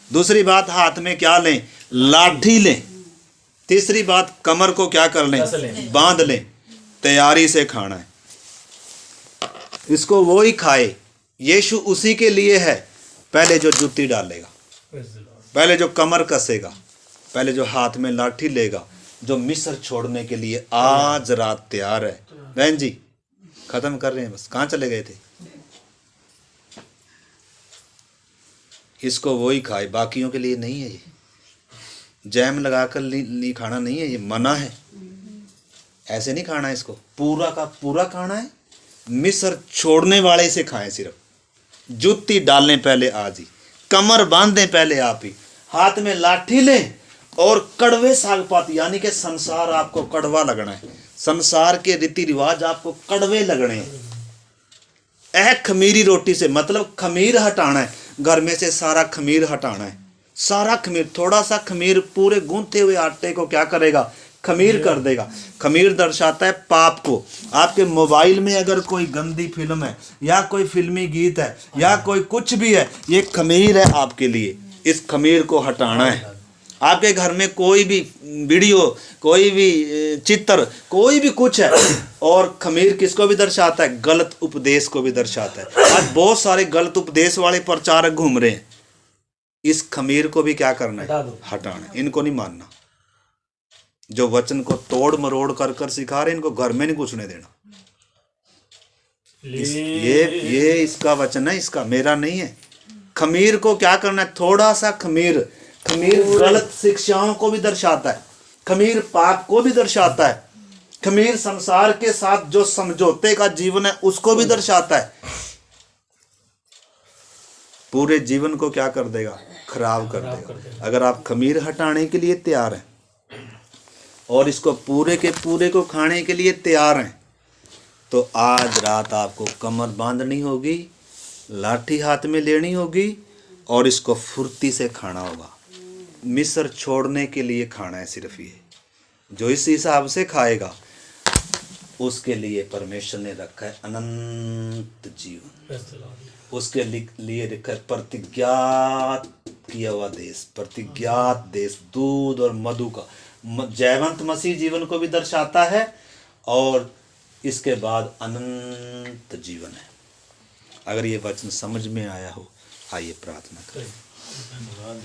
दूसरी बात, हाथ में क्या लें? लाठी लें। तीसरी बात, कमर को क्या कर कस लें? लें। बांध लें। तैयारी से खाना है, इसको वो ही खाए। यीशु उसी के लिए है, पहले जो जूती डालेगा, प्रेज़ द लॉर्ड। पहले जो कमर कसेगा, पहले जो हाथ में लाठी लेगा, जो मिस्र छोड़ने के लिए आज रात तैयार है। बहन जी खत्म कर रहे हैं, बस कहाँ चले गए थे? इसको वो ही खाए, बाकियों के लिए नहीं है। ये जैम लगाकर नहीं खाना नहीं है, ये मना है। ऐसे नहीं खाना है, इसको पूरा का पूरा खाना है। मिस्र छोड़ने वाले से खाएं सिर्फ। जूती डालने पहले आज ही, कमर बांधने पहले आप ही, हाथ में लाठी लें और कड़वे साग पात, यानी कि संसार आपको कड़वा लगना है, संसार के रीति रिवाज आपको कड़वे लगने हैं। एक खमीरी रोटी से, मतलब खमीर हटाना है घर में से, सारा खमीर हटाना है, सारा खमीर। थोड़ा सा खमीर पूरे गूंथे हुए आटे को क्या करेगा? खमीर कर देगा। खमीर दर्शाता है पाप को। आपके मोबाइल में अगर कोई गंदी फिल्म है या कोई फिल्मी गीत है या कोई कुछ भी है, ये खमीर है आपके लिए। इस खमीर को हटाना है। आपके घर में कोई भी वीडियो, कोई भी चित्र, कोई भी कुछ है, और खमीर किसको भी दर्शाता है? गलत उपदेश को भी दर्शाता है। आज बहुत सारे गलत उपदेश वाले प्रचारक घूम रहे हैं। इस खमीर को भी क्या करना है? हटाना है। इनको नहीं मानना। जो वचन को तोड़ मरोड़ कर सिखा रहे हैं, इनको घर में नहीं घुसने देना। ये इसका वचन है, इसका, मेरा नहीं है। खमीर को क्या करना है? थोड़ा सा खमीर। खमीर गलत शिक्षाओं को भी दर्शाता है, खमीर पाप को भी दर्शाता है, खमीर संसार के साथ जो समझौते का जीवन है उसको भी दर्शाता है। पूरे जीवन को क्या कर देगा? खराब कर देगा। अगर आप खमीर हटाने के लिए तैयार हैं और इसको पूरे के पूरे को खाने के लिए तैयार हैं, तो आज रात आपको कमर बांधनी होगी, लाठी हाथ में लेनी होगी और इसको फुर्ती से खाना होगा। मिस्र छोड़ने के लिए खाना है सिर्फ ये। जो इस हिसाब से खाएगा उसके लिए परमेश्वर ने रखा है अनंत जीवन। उसके लिए रखा है प्रतिज्ञात किया हुआ देश, प्रतिज्ञात देश, दूध और मधु का। जयवंत मसीह जीवन को भी दर्शाता है और इसके बाद अनंत जीवन है। अगर ये वचन समझ में आया हो, आइए प्रार्थना करें। धन्यवाद।